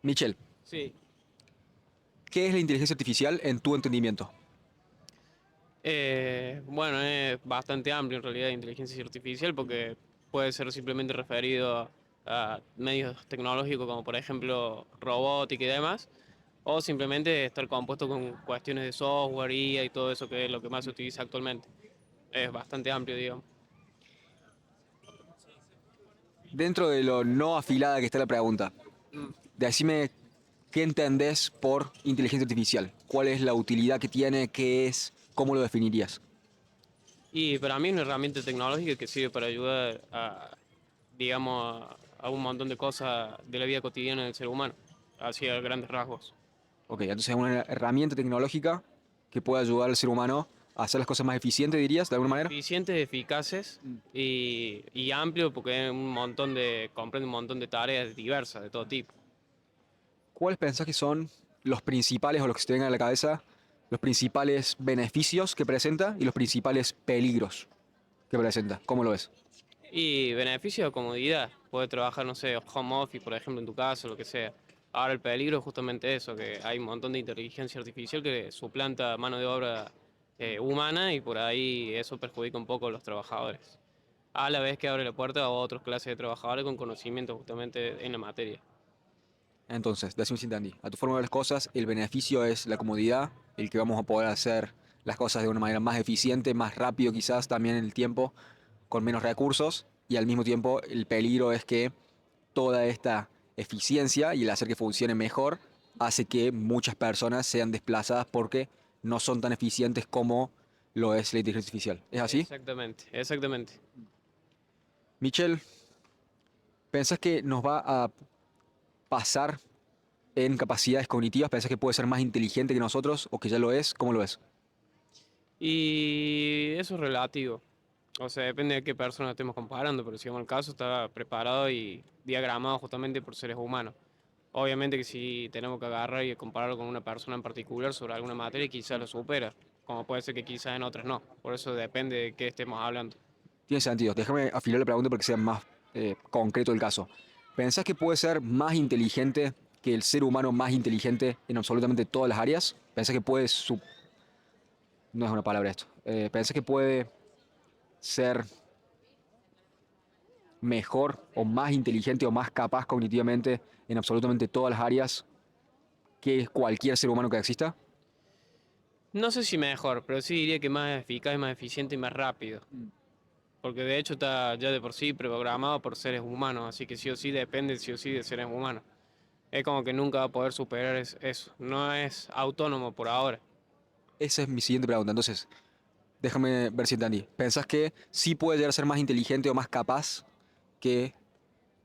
Michelle, Sí. ¿qué es la inteligencia artificial en tu entendimiento? Bueno, es bastante amplio en realidad inteligencia artificial porque puede ser simplemente referido a medios tecnológicos como por ejemplo robótica y demás, o simplemente estar compuesto con cuestiones de software, IA y todo eso que es lo que más se utiliza actualmente. Es bastante amplio, digamos. Dentro de lo no afilada que está la pregunta, Mm. decime qué entendés por inteligencia artificial. ¿Cuál es la utilidad que tiene? ¿Qué es? ¿Cómo lo definirías? Y para mí es una herramienta tecnológica que sirve para ayudar a, digamos, a un montón de cosas de la vida cotidiana del ser humano, así a grandes rasgos. Ok, entonces es una herramienta tecnológica que puede ayudar al ser humano a hacer las cosas más eficientes, dirías, de alguna manera. Eficientes, eficaces y amplio porque es un montón comprende un montón de tareas diversas de todo tipo. ¿Cuáles pensás que son los principales o los que se te vengan a la cabeza, los principales beneficios que presenta y los principales peligros que presenta? ¿Cómo lo ves? Y beneficio de comodidad, puedes trabajar, no sé, home office, por ejemplo, en tu casa, lo que sea. Ahora el peligro es justamente eso, que hay un montón de inteligencia artificial que suplanta mano de obra humana y por ahí eso perjudica un poco a los trabajadores. A la vez que abre la puerta a otras clases de trabajadores con conocimiento justamente en la materia. Entonces, decime si entendí. A tu forma de ver las cosas, el beneficio es la comodidad, el que vamos a poder hacer las cosas de una manera más eficiente, más rápido quizás también en el tiempo, con menos recursos, y al mismo tiempo el peligro es que toda esta eficiencia y el hacer que funcione mejor hace que muchas personas sean desplazadas porque no son tan eficientes como lo es la inteligencia artificial. ¿Es así? Exactamente, exactamente. Michelle, ¿pensás que nos va a pasar en capacidades cognitivas? ¿Pensás que puede ser más inteligente que nosotros o que ya lo es? ¿Cómo lo es? Y eso es relativo. O sea, depende de qué persona estemos comparando, pero si en el caso está preparado y diagramado justamente por seres humanos. Obviamente que si tenemos que agarrar y compararlo con una persona en particular sobre alguna materia, quizás lo supera, como puede ser que quizás en otras no. Por eso depende de qué estemos hablando. Tiene sentido. Déjame afilar la pregunta para que sea más concreto el caso. ¿Pensás que puede ser más inteligente que el ser humano más inteligente en absolutamente todas las áreas? ¿Pensás que puede... No es una palabra esto. ¿Pensás que puede ser mejor o más inteligente o más capaz cognitivamente en absolutamente todas las áreas que cualquier ser humano que exista? No sé si mejor, pero sí diría que más eficaz, más eficiente y más rápido. Porque de hecho está ya de por sí programado por seres humanos, así que sí o sí depende sí o sí de seres humanos. Es como que nunca va a poder superar eso. No es autónomo por ahora. Esa es mi siguiente pregunta. Entonces, déjame ver si entendí. ¿Pensás que sí puede llegar a ser más inteligente o más capaz que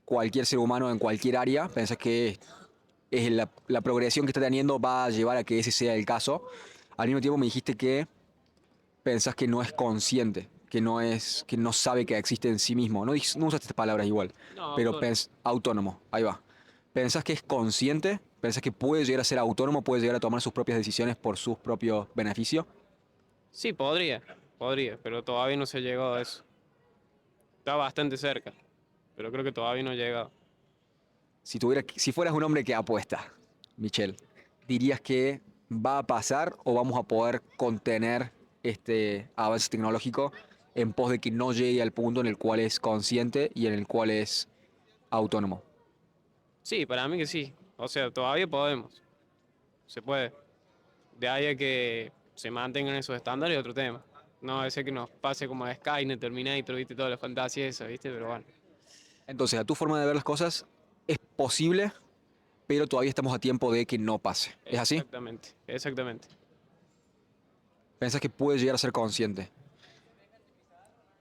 cualquier ser humano en cualquier área? ¿Pensás que la progresión que está teniendo va a llevar a que ese sea el caso? Al mismo tiempo me dijiste que pensás que no es consciente, que no sabe que existe en sí mismo. No, no usaste estas palabras igual, No, pero autónomo. autónomo, ahí va. ¿Pensás que es consciente? ¿Pensás que puede llegar a ser autónomo, puede llegar a tomar sus propias decisiones por sus propios beneficios? Sí, podría, pero todavía no se ha llegado a eso. Está bastante cerca, pero creo que todavía no ha llegado. Si fueras un hombre que apuesta, Michelle, ¿dirías que va a pasar o vamos a poder contener este avance tecnológico en pos de que no llegue al punto en el cual es consciente y en el cual es autónomo? Sí, para mí que sí. O sea, todavía podemos. Se puede. De ahí a que se mantengan esos estándares, otro tema. No, ese que nos pase como a Skynet, Terminator, viste, toda la fantasía esa, viste, pero bueno. Entonces, a tu forma de ver las cosas, es posible, pero todavía estamos a tiempo de que no pase. ¿Es así? Exactamente, exactamente. ¿Pensás que puede llegar a ser consciente?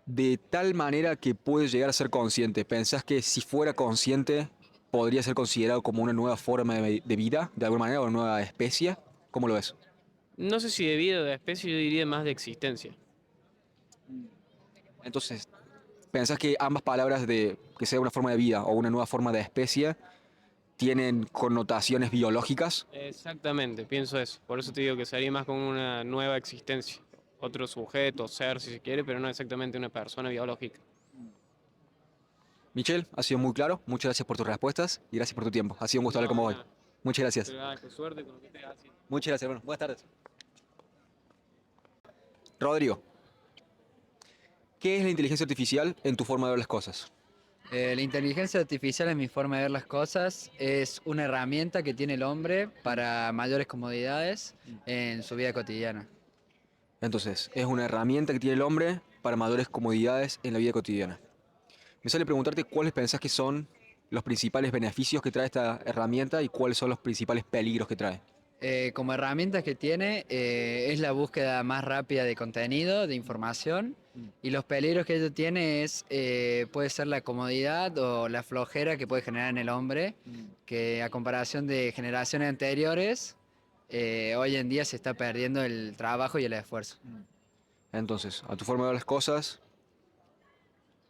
De tal manera que puede llegar a ser consciente. ¿Pensás que si fuera consciente podría ser considerado como una nueva forma de vida, de alguna manera, o una nueva especie? ¿Cómo lo ves? No sé si de vida o de especie, yo diría más de existencia. Entonces, ¿pensás que ambas palabras de que sea una forma de vida o una nueva forma de especie tienen connotaciones biológicas? Exactamente, pienso eso. Por eso te digo que sería más como una nueva existencia. Otro sujeto, ser, si se quiere, pero no exactamente una persona biológica. Michelle, ha sido muy claro. Muchas gracias por tus respuestas y gracias por tu tiempo. Ha sido un gusto hablar con No, vos hoy. nada. Muchas gracias. Pero nada, con suerte con lo que estés haciendo. Muchas gracias, hermano. Buenas tardes. Rodrigo, ¿qué es la inteligencia artificial en tu forma de ver las cosas? La inteligencia artificial en mi forma de ver las cosas es una herramienta que tiene el hombre para mayores comodidades en su vida cotidiana. Entonces, es una herramienta que tiene el hombre para mayores comodidades en la vida cotidiana. Me sale preguntarte cuáles pensás que son los principales beneficios que trae esta herramienta y cuáles son los principales peligros que trae. Como herramientas que tiene es la búsqueda más rápida de contenido, de información, y los peligros que ello tiene es puede ser la comodidad o la flojera que puede generar en el hombre, que a comparación de generaciones anteriores, hoy en día se está perdiendo el trabajo y el esfuerzo. Entonces, a tu forma de ver las cosas,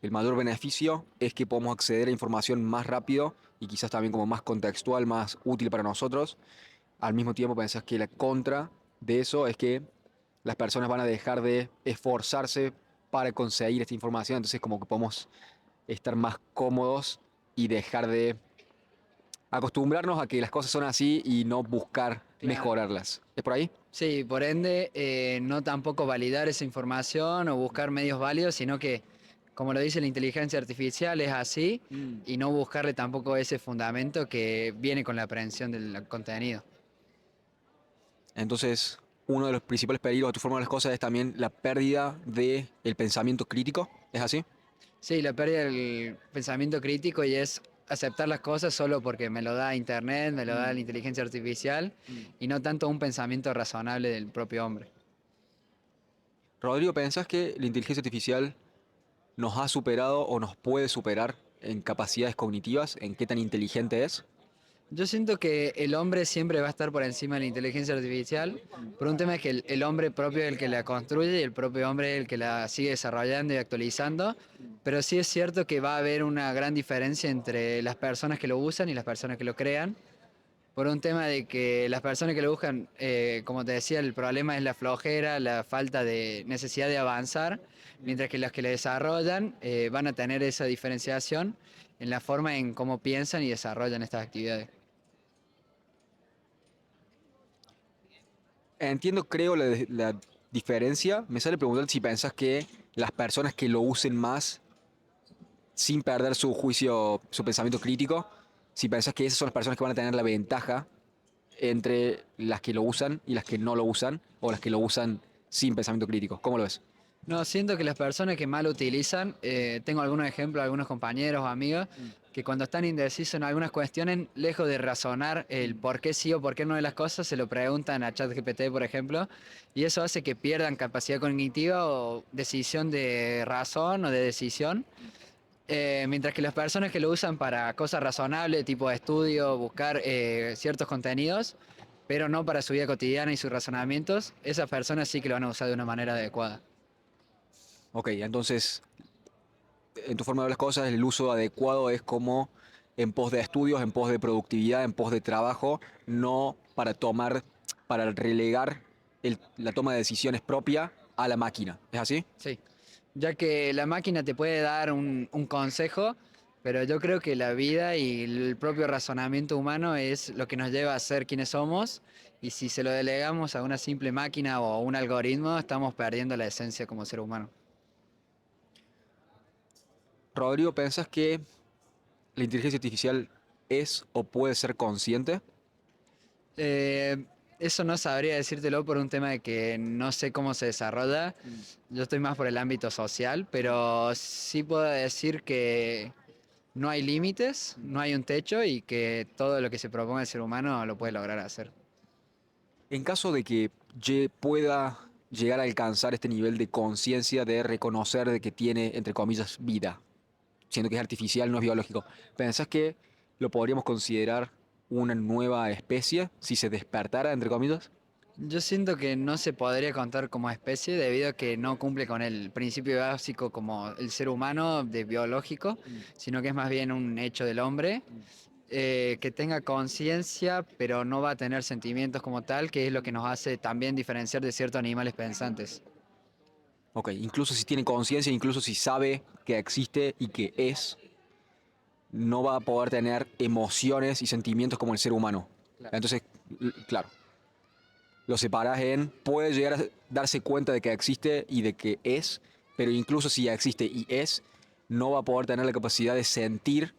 el mayor beneficio es que podemos acceder a información más rápido y quizás también como más contextual, más útil para nosotros. Al mismo tiempo pensás que la contra de eso es que las personas van a dejar de esforzarse para conseguir esta información, entonces como que podemos estar más cómodos y dejar de acostumbrarnos a que las cosas son así y no buscar Claro. mejorarlas. ¿Es por ahí? Sí, por ende, no tampoco validar esa información o buscar medios válidos, sino que, como lo dice la inteligencia artificial, es así y no buscarle tampoco ese fundamento que viene con la aprehensión del contenido. Entonces, uno de los principales peligros de tu forma de las cosas es también la pérdida del pensamiento crítico. ¿Es así? Sí, la pérdida del pensamiento crítico y es aceptar las cosas solo porque me lo da Internet, me lo da la inteligencia artificial y no tanto un pensamiento razonable del propio hombre. Rodrigo, ¿pensás que la inteligencia artificial nos ha superado o nos puede superar en capacidades cognitivas, en qué tan inteligente es? Yo siento que el hombre siempre va a estar por encima de la inteligencia artificial, por un tema es que el hombre propio es el que la construye y el propio hombre es el que la sigue desarrollando y actualizando, pero sí es cierto que va a haber una gran diferencia entre las personas que lo usan y las personas que lo crean, por un tema de que las personas que lo buscan, como te decía, el problema es la flojera, la falta de necesidad de avanzar, mientras que los que le desarrollan van a tener esa diferenciación en la forma en cómo piensan y desarrollan estas actividades. Entiendo, creo, la diferencia. Me sale preguntar si pensás que las personas que lo usen más sin perder su juicio, su pensamiento crítico, si pensás que esas son las personas que van a tener la ventaja entre las que lo usan y las que no lo usan, o las que lo usan sin pensamiento crítico. ¿Cómo lo ves? No, siento que las personas que mal lo utilizan, tengo algunos ejemplos, algunos compañeros o amigos, que cuando están indecisos en algunas cuestiones, lejos de razonar el por qué sí o por qué no de las cosas, se lo preguntan a ChatGPT, por ejemplo, y eso hace que pierdan capacidad cognitiva o decisión de razón o de decisión. Mientras que las personas que lo usan para cosas razonables, tipo estudio, buscar ciertos contenidos, pero no para su vida cotidiana y sus razonamientos, esas personas sí que lo van a usar de una manera adecuada. Ok, entonces, en tu forma de ver las cosas, el uso adecuado es como en pos de estudios, en pos de productividad, en pos de trabajo, no para tomar, para relegar la toma de decisiones propia a la máquina. ¿Es así? Sí, ya que la máquina te puede dar un consejo, pero yo creo que la vida y el propio razonamiento humano es lo que nos lleva a ser quienes somos, y si se lo delegamos a una simple máquina o a un algoritmo, estamos perdiendo la esencia como ser humano. Rodrigo, ¿pensás que la inteligencia artificial es o puede ser consciente? Eh, Eso no sabría decírtelo por un tema de que no sé cómo se desarrolla. Yo estoy más por el ámbito social, pero sí puedo decir que no hay límites, no hay un techo y que todo lo que se proponga el ser humano lo puede lograr hacer. En caso de que pueda llegar a alcanzar este nivel de conciencia, de reconocer de que tiene, entre comillas, vida, siendo que es artificial, no es biológico, ¿pensás que lo podríamos considerar una nueva especie si se despertara, entre comillas? Yo siento que no se podría contar como especie debido a que no cumple con el principio básico como el ser humano de biológico, sino que es más bien un hecho del hombre. Que tenga conciencia, pero no va a tener sentimientos como tal, que es lo que nos hace también diferenciar de ciertos animales pensantes. Ok, incluso si tiene conciencia, incluso si sabe que existe y que es, no va a poder tener emociones y sentimientos como el ser humano. Claro. Entonces, claro, lo separas en, puede llegar a darse cuenta de que existe y de que es, pero incluso si ya existe y es, no va a poder tener la capacidad de sentir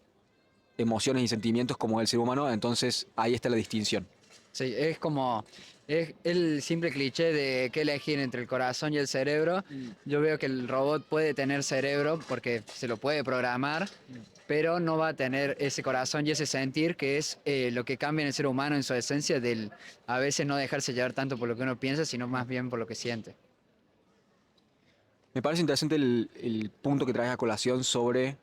emociones y sentimientos como el ser humano, entonces ahí está la distinción. Sí, es como, es el simple cliché de qué elegir entre el corazón y el cerebro. Yo veo que el robot puede tener cerebro porque se lo puede programar, pero no va a tener ese corazón y ese sentir que es lo que cambia en el ser humano en su esencia del a veces no dejarse llevar tanto por lo que uno piensa, sino más bien por lo que siente. Me parece interesante el punto que traes a colación sobre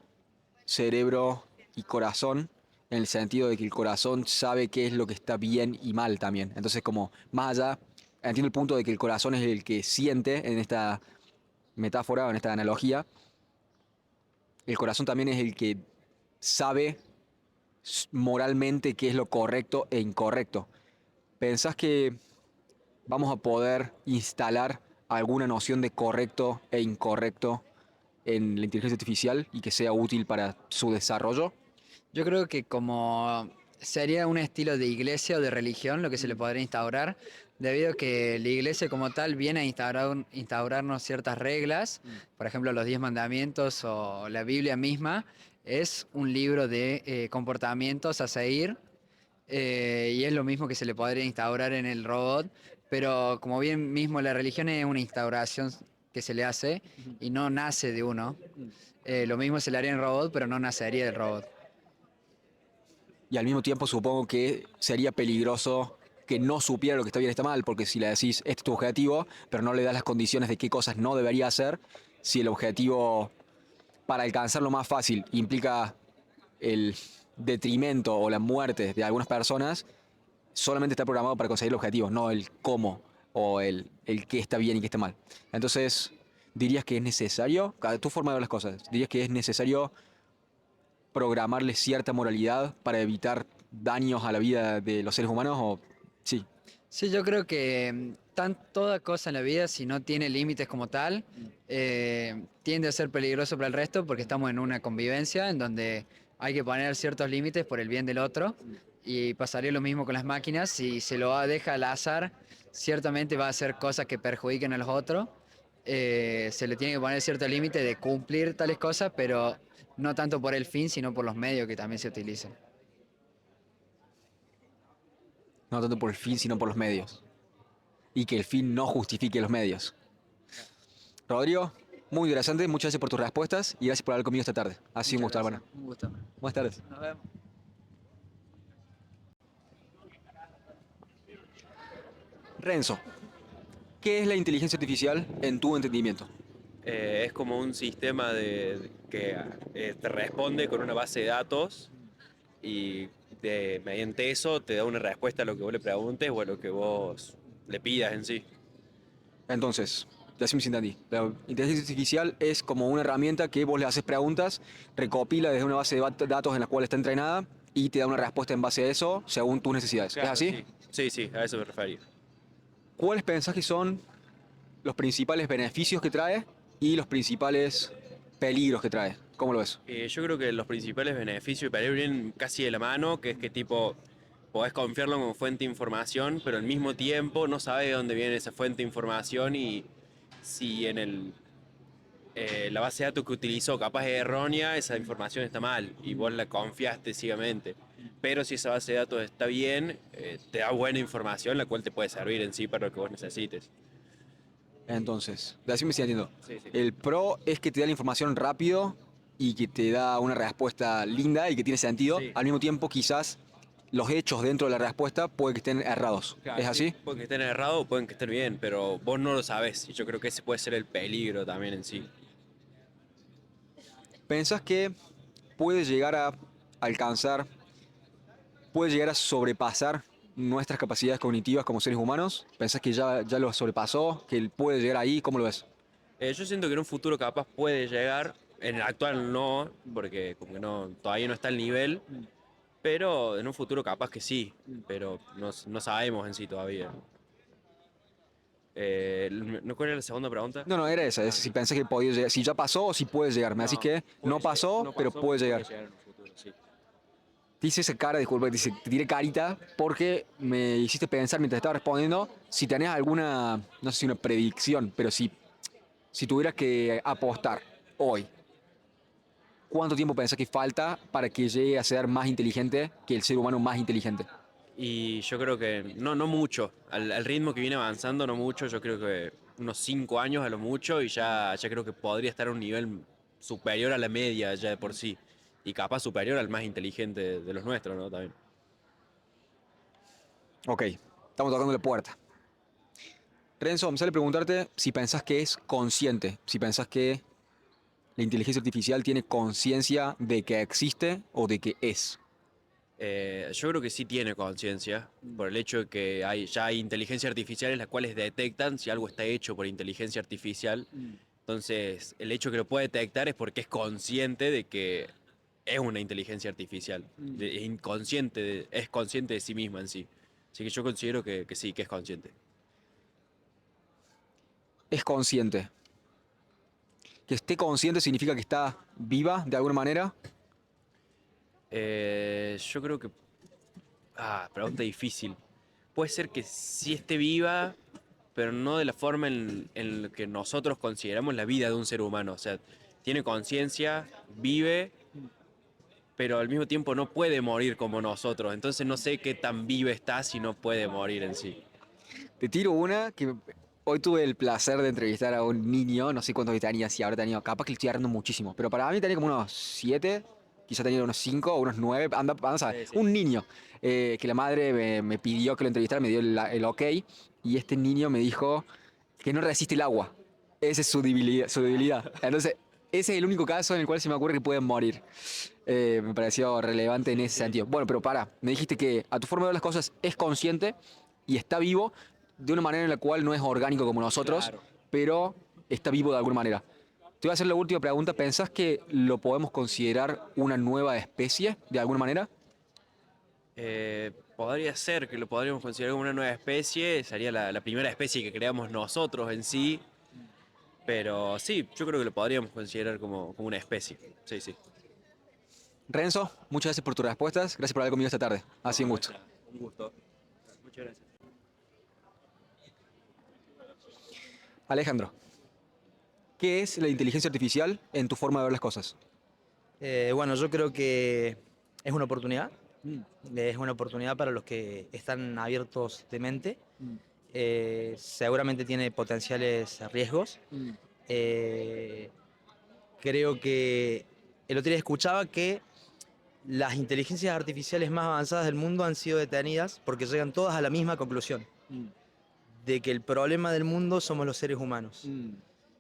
cerebro y corazón, en el sentido de que el corazón sabe qué es lo que está bien y mal también. Entonces, como más allá, entiendo el punto de que el corazón es el que siente en esta metáfora o en esta analogía, el corazón también es el que sabe moralmente qué es lo correcto e incorrecto. ¿Pensás que vamos a poder instalar alguna noción de correcto e incorrecto en la inteligencia artificial y que sea útil para su desarrollo? Yo creo que como sería un estilo de iglesia o de religión lo que se le podría instaurar, debido a que la iglesia como tal viene a instaurarnos ciertas reglas, por ejemplo los 10 mandamientos o la Biblia misma, es un libro de comportamientos a seguir y es lo mismo que se le podría instaurar en el robot, pero como bien mismo la religión es una instauración que se le hace y no nace de uno. Lo mismo se le haría en el robot, pero no nacería del robot. Y al mismo tiempo supongo que sería peligroso que no supiera lo que está bien y está mal, porque si le decís, este es tu objetivo, pero no le das las condiciones de qué cosas no debería hacer, si el objetivo para alcanzarlo más fácil implica el detrimento o la muerte de algunas personas, solamente está programado para conseguir el objetivo, no el cómo o el qué está bien y qué está mal. Entonces, dirías que es necesario, a tu forma de ver las cosas, dirías que es necesario programarle cierta moralidad para evitar daños a la vida de los seres humanos o sí. Sí, yo creo que toda cosa en la vida, si no tiene límites como tal, tiende a ser peligroso para el resto porque estamos en una convivencia en donde hay que poner ciertos límites por el bien del otro y pasaría lo mismo con las máquinas. Si se lo deja al azar, ciertamente va a hacer cosas que perjudiquen a los otros. Se le tiene que poner cierto límite de cumplir tales cosas, pero no tanto por el fin, sino por los medios que también se utilicen. No tanto por el fin, sino por los medios. Y que el fin no justifique los medios. Rodrigo, muy interesante, muchas gracias por tus respuestas y gracias por hablar conmigo esta tarde. Ha sido un Muchas gusto, gracias. hermano. Un gusto. Buenas tardes. Nos vemos. Renzo, ¿qué es la inteligencia artificial en tu entendimiento? Es como un sistema que te responde con una base de datos y mediante eso te da una respuesta a lo que vos le preguntes o a lo que vos le pidas en sí. Entonces, decime si entendí. La inteligencia artificial es como una herramienta que vos le haces preguntas, recopila desde una base de datos en la cual está entrenada y te da una respuesta en base a eso según tus necesidades. ¿Es Claro, así? sí. Sí, sí, a eso me refería. ¿Cuáles pensás que son los principales beneficios que trae y los principales peligros que trae? ¿Cómo lo ves? Yo creo que los principales beneficios para ir vienen casi de la mano, que es que tipo podés confiarlo como fuente de información, pero al mismo tiempo no sabes de dónde viene esa fuente de información y si en la base de datos que utilizó capaz es errónea, esa información está mal y vos la confiaste ciegamente. Pero si esa base de datos está bien, te da buena información, la cual te puede servir en sí para lo que vos necesites. Entonces, decime si entiendo. Sí, sí. El pro es que te da la información rápido y que te da una respuesta linda y que tiene sentido. Sí. Al mismo tiempo, quizás los hechos dentro de la respuesta puede que estén errados. Claro, ¿Es sí, así? pueden que estén errados o pueden que estén bien, pero vos no lo sabés y yo creo que ese puede ser el peligro también en sí. ¿Pensás que puede llegar a alcanzar, puede llegar a sobrepasar nuestras capacidades cognitivas como seres humanos? ¿Pensás que ya lo sobrepasó? ¿Que él puede llegar ahí? ¿Cómo lo ves? Yo siento que en un futuro capaz puede llegar, en el actual no, porque como que no, todavía no está al nivel, pero en un futuro capaz que sí, pero no sabemos en sí todavía. ¿No cuál era la segunda pregunta? No, no, era esa. Es si pensás que podía llegar, si ya pasó o si puede llegar. Me decís No, que no pasó, no pero pasó, puede puede llegar. llegar en un futuro, sí. Te hice esa cara, disculpa, te tiré carita porque me hiciste pensar mientras estaba respondiendo si tenés alguna, no sé si una predicción, pero si tuvieras que apostar hoy, ¿cuánto tiempo pensás que falta para que llegue a ser más inteligente que el ser humano más inteligente? Y yo creo que no mucho. Al ritmo que viene avanzando, no mucho. Yo creo que unos 5 años a lo mucho y ya creo que podría estar a un nivel superior a la media ya de por sí. Y capaz superior al más inteligente de los nuestros, ¿no? También. Ok, estamos tocando la puerta. Renzo, me sale preguntarte si pensás que es consciente, si pensás que la inteligencia artificial tiene conciencia de que existe o de que es. Yo creo que sí tiene conciencia, por el hecho de que ya hay inteligencias artificiales las cuales detectan si algo está hecho por inteligencia artificial. Entonces, el hecho que lo puede detectar es porque es consciente de que es una inteligencia artificial, es inconsciente, es consciente de sí misma en sí. Así que yo considero que sí, que es consciente. Es consciente. Que esté consciente significa que está viva de alguna manera. Yo creo que... pregunta difícil. Puede ser que sí esté viva, pero no de la forma en la que nosotros consideramos la vida de un ser humano. O sea, tiene conciencia, vive, pero al mismo tiempo no puede morir como nosotros. Entonces no sé qué tan viva está si no puede morir en sí. Te tiro una que hoy tuve el placer de entrevistar a un niño, no sé cuántos tenía, si ahora tenía, capaz que le estoy agarrando muchísimo, pero para mí tenía como unos 7, quizá tenía unos 5 o unos 9, anda a saber, Sí, sí. un niño que la madre me pidió que lo entrevistara, me dio el ok, y este niño me dijo que no resiste el agua. Esa es su debilidad, su debilidad. Entonces, ese es el único caso en el cual se me ocurre que pueden morir. Me pareció relevante en Sí, ese sí. sentido. Bueno, pero para, me dijiste que a tu forma de ver las cosas es consciente y está vivo de una manera en la cual no es orgánico como nosotros, Claro. pero está vivo de alguna manera. Te voy a hacer la última pregunta. ¿Pensás que lo podemos considerar una nueva especie de alguna manera? Podría ser que lo podríamos considerar como una nueva especie, sería la primera especie que creamos nosotros en sí, pero sí, yo creo que lo podríamos considerar como una especie. Sí, sí. Renzo, muchas gracias por tus respuestas. Gracias por haber conmigo esta tarde. Ha sido No, un no gusto. está. Un gusto. Muchas gracias. Alejandro, ¿qué es la inteligencia artificial en tu forma de ver las cosas? Bueno, yo creo que es una oportunidad. Es una oportunidad para los que están abiertos de mente. Seguramente tiene potenciales riesgos. Eh, Creo que el otro día escuchaba que las inteligencias artificiales más avanzadas del mundo han sido detenidas porque llegan todas a la misma conclusión, de que el problema del mundo somos los seres humanos.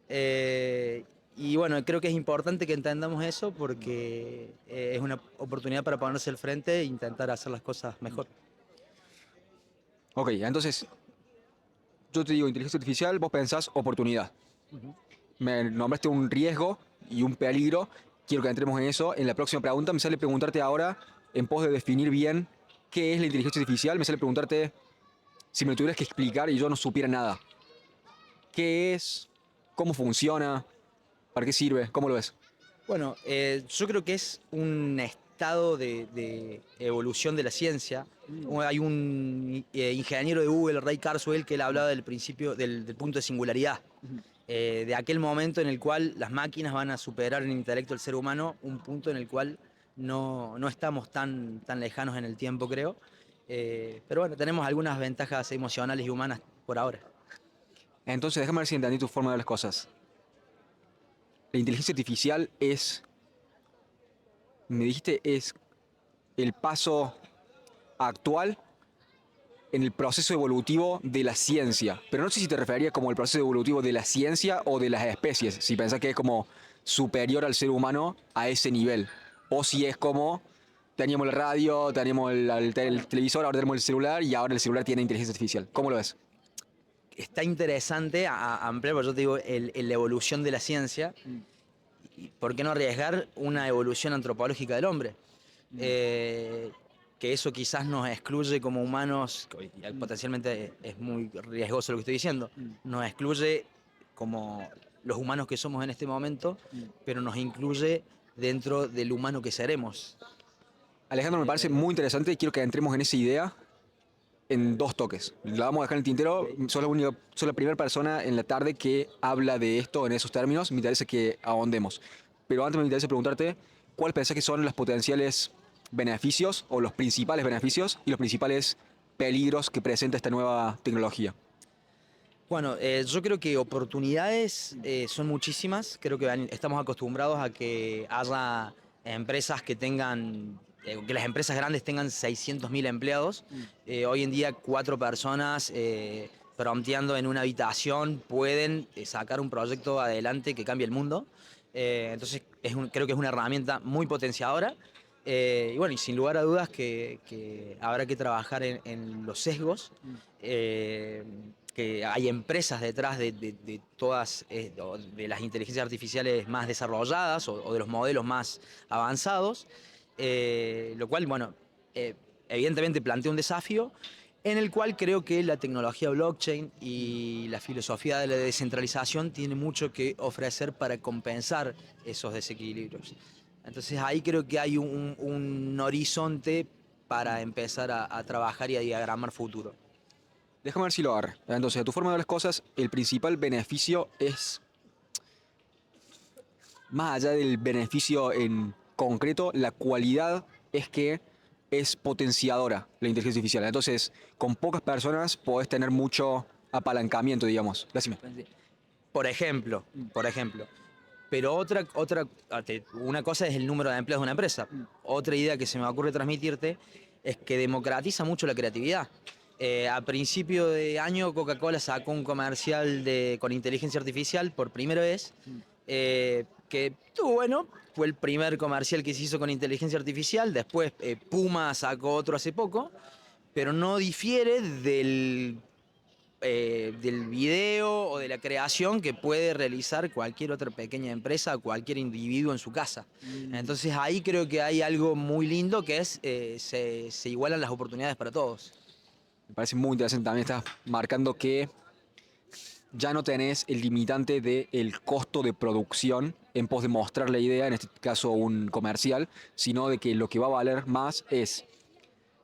Eh, y bueno, creo que es importante que entendamos eso porque es una oportunidad para ponerse al frente e intentar hacer las cosas mejor. Ok, entonces yo te digo inteligencia artificial, vos pensás oportunidad. Me nombraste un riesgo y un peligro. Quiero que entremos en eso. En la próxima pregunta me sale preguntarte ahora, en pos de definir bien qué es la inteligencia artificial, me sale preguntarte si me lo tuvieras que explicar y yo no supiera nada. ¿Qué es? ¿Cómo funciona? ¿Para qué sirve? ¿Cómo lo ves? Bueno, yo creo que es un estado de evolución de la ciencia. Hay un ingeniero de Google, Ray Kurzweil, que él hablaba del principio, del punto de singularidad. De aquel momento en el cual las máquinas van a superar en intelecto al ser humano, un punto en el cual no estamos tan lejanos en el tiempo, creo. Pero bueno, tenemos algunas ventajas emocionales y humanas por ahora. Entonces, déjame ver si entendí tu forma de ver las cosas. La inteligencia artificial es, me dijiste, es el paso actual en el proceso evolutivo de la ciencia. Pero no sé si te referías como el proceso evolutivo de la ciencia o de las especies, si pensás que es como superior al ser humano a ese nivel. O si es como teníamos la radio, teníamos el televisor, ahora tenemos el celular y ahora el celular tiene inteligencia artificial. ¿Cómo lo ves? Está interesante ampliar, porque yo te digo, la evolución de la ciencia. ¿Y por qué no arriesgar una evolución antropológica del hombre? Eh, que eso quizás nos excluye como humanos, y potencialmente es muy riesgoso lo que estoy diciendo, nos excluye como los humanos que somos en este momento, pero nos incluye dentro del humano que seremos. Alejandro, me parece muy interesante y quiero que entremos en esa idea en 2 toques. La vamos a dejar en el tintero. Soy la primera persona en la tarde que habla de esto en esos términos. Me interesa que ahondemos. Pero antes me interesa preguntarte, ¿cuáles pensás que son los potenciales beneficios o los principales beneficios y los principales peligros que presenta esta nueva tecnología? Bueno, yo creo que oportunidades son muchísimas. Creo que estamos acostumbrados a que haya empresas que tengan, que las empresas grandes tengan 600.000 empleados. Hoy en día 4 personas prompteando en una habitación pueden sacar un proyecto adelante que cambie el mundo. Entonces creo que es una herramienta muy potenciadora. Y bueno, y sin lugar a dudas que habrá que trabajar en los sesgos. eh, que hay empresas detrás de todas de las inteligencias artificiales más desarrolladas o de los modelos más avanzados, lo cual, bueno, evidentemente plantea un desafío en el cual creo que la tecnología blockchain y la filosofía de la descentralización tiene mucho que ofrecer para compensar esos desequilibrios. Entonces ahí creo que hay un horizonte para empezar a trabajar y a diagramar futuro. Déjame ver si lo agarre. Entonces, a tu forma de ver las cosas, el principal beneficio es, más allá del beneficio en concreto, la cualidad es que es potenciadora la inteligencia artificial. Entonces, con pocas personas podés tener mucho apalancamiento, digamos. Decime. Por ejemplo. Pero una cosa es el número de empleados de una empresa. Otra idea que se me ocurre transmitirte es que democratiza mucho la creatividad. A principio de año Coca-Cola sacó un comercial con inteligencia artificial por primera vez, que estuvo bueno, fue el primer comercial que se hizo con inteligencia artificial. Después Puma sacó otro hace poco, pero no difiere del video o de la creación que puede realizar cualquier otra pequeña empresa o cualquier individuo en su casa. Entonces ahí creo que hay algo muy lindo que es se igualan las oportunidades para todos. Me parece muy interesante. También estás marcando que ya no tenés el limitante del costo de producción en pos de mostrar la idea, en este caso un comercial, sino de que lo que va a valer más es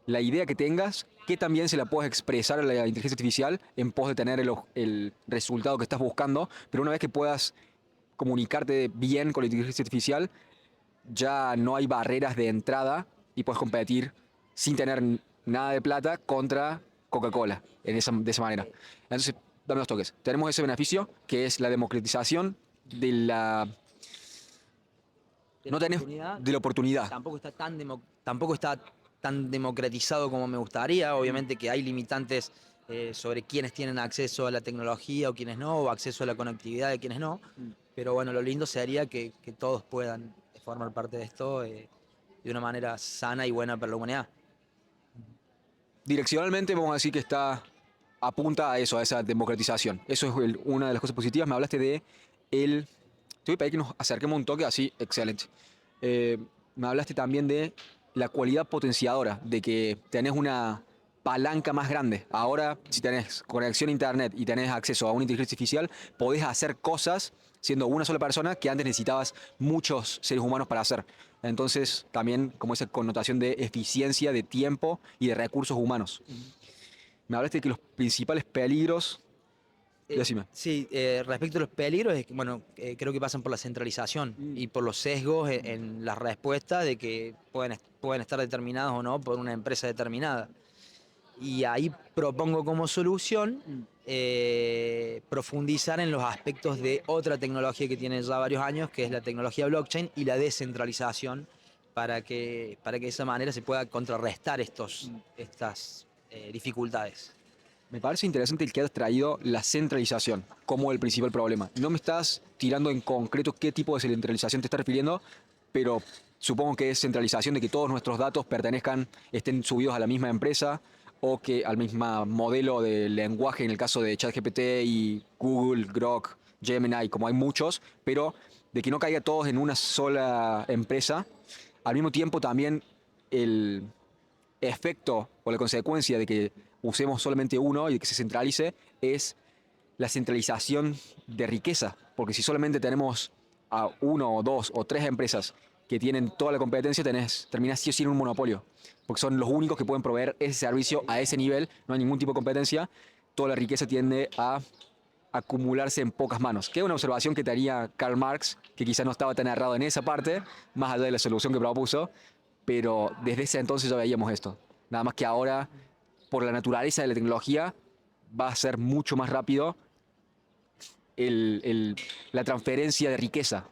la idea que tengas, que también se la puedes expresar a la inteligencia artificial en pos de tener el resultado que estás buscando, pero una vez que puedas comunicarte bien con la inteligencia artificial, ya no hay barreras de entrada y puedes competir sin tener nada de plata contra Coca-Cola de esa manera. Entonces, dame los toques. Tenemos ese beneficio que es la democratización de la... De No la tenés oportunidad. de la oportunidad. Tampoco está tan democratizado como me gustaría. Obviamente que hay limitantes sobre quiénes tienen acceso a la tecnología o quiénes no, o acceso a la conectividad de quienes no. Pero bueno, lo lindo sería que todos puedan formar parte de esto de una manera sana y buena para la humanidad. Direccionalmente vamos a decir que apunta a eso, a esa democratización. Eso es una de las cosas positivas. Me hablaste de el... Te voy a pedir que nos acerquemos un toque así, excelente. Me hablaste también de la cualidad potenciadora, de que tenés una palanca más grande. Ahora, si tenés conexión a internet y tenés acceso a una inteligencia artificial, podés hacer cosas siendo una sola persona que antes necesitabas muchos seres humanos para hacer. Entonces, también como esa connotación de eficiencia, de tiempo y de recursos humanos. Me hablaste de que los principales peligros... Decime. Sí, respecto a los peligros, bueno, creo que pasan por la centralización y por los sesgos en la respuesta de que pueden estar determinados o no por una empresa determinada. Y ahí propongo como solución profundizar en los aspectos de otra tecnología que tiene ya varios años, que es la tecnología blockchain y la descentralización, para que de esa manera se pueda contrarrestar estas dificultades. Me parece interesante el que has traído la centralización como el principal problema. No me estás tirando en concreto qué tipo de centralización te estás refiriendo, pero supongo que es centralización de que todos nuestros datos estén subidos a la misma empresa o que al mismo modelo de lenguaje en el caso de ChatGPT y Google, Grok, Gemini, como hay muchos, pero de que no caiga todos en una sola empresa. Al mismo tiempo también el efecto o la consecuencia de que usemos solamente uno y de que se centralice es la centralización de riqueza, porque si solamente tenemos a 1 o 2 o 3 empresas que tienen toda la competencia, terminás sí o sí en un monopolio, porque son los únicos que pueden proveer ese servicio a ese nivel, no hay ningún tipo de competencia, toda la riqueza tiende a acumularse en pocas manos, que es una observación que te haría Karl Marx, que quizás no estaba tan errado en esa parte, más allá de la solución que propuso, pero desde ese entonces ya veíamos esto. Nada más que ahora, por la naturaleza de la tecnología, va a ser mucho más rápido la transferencia de riqueza.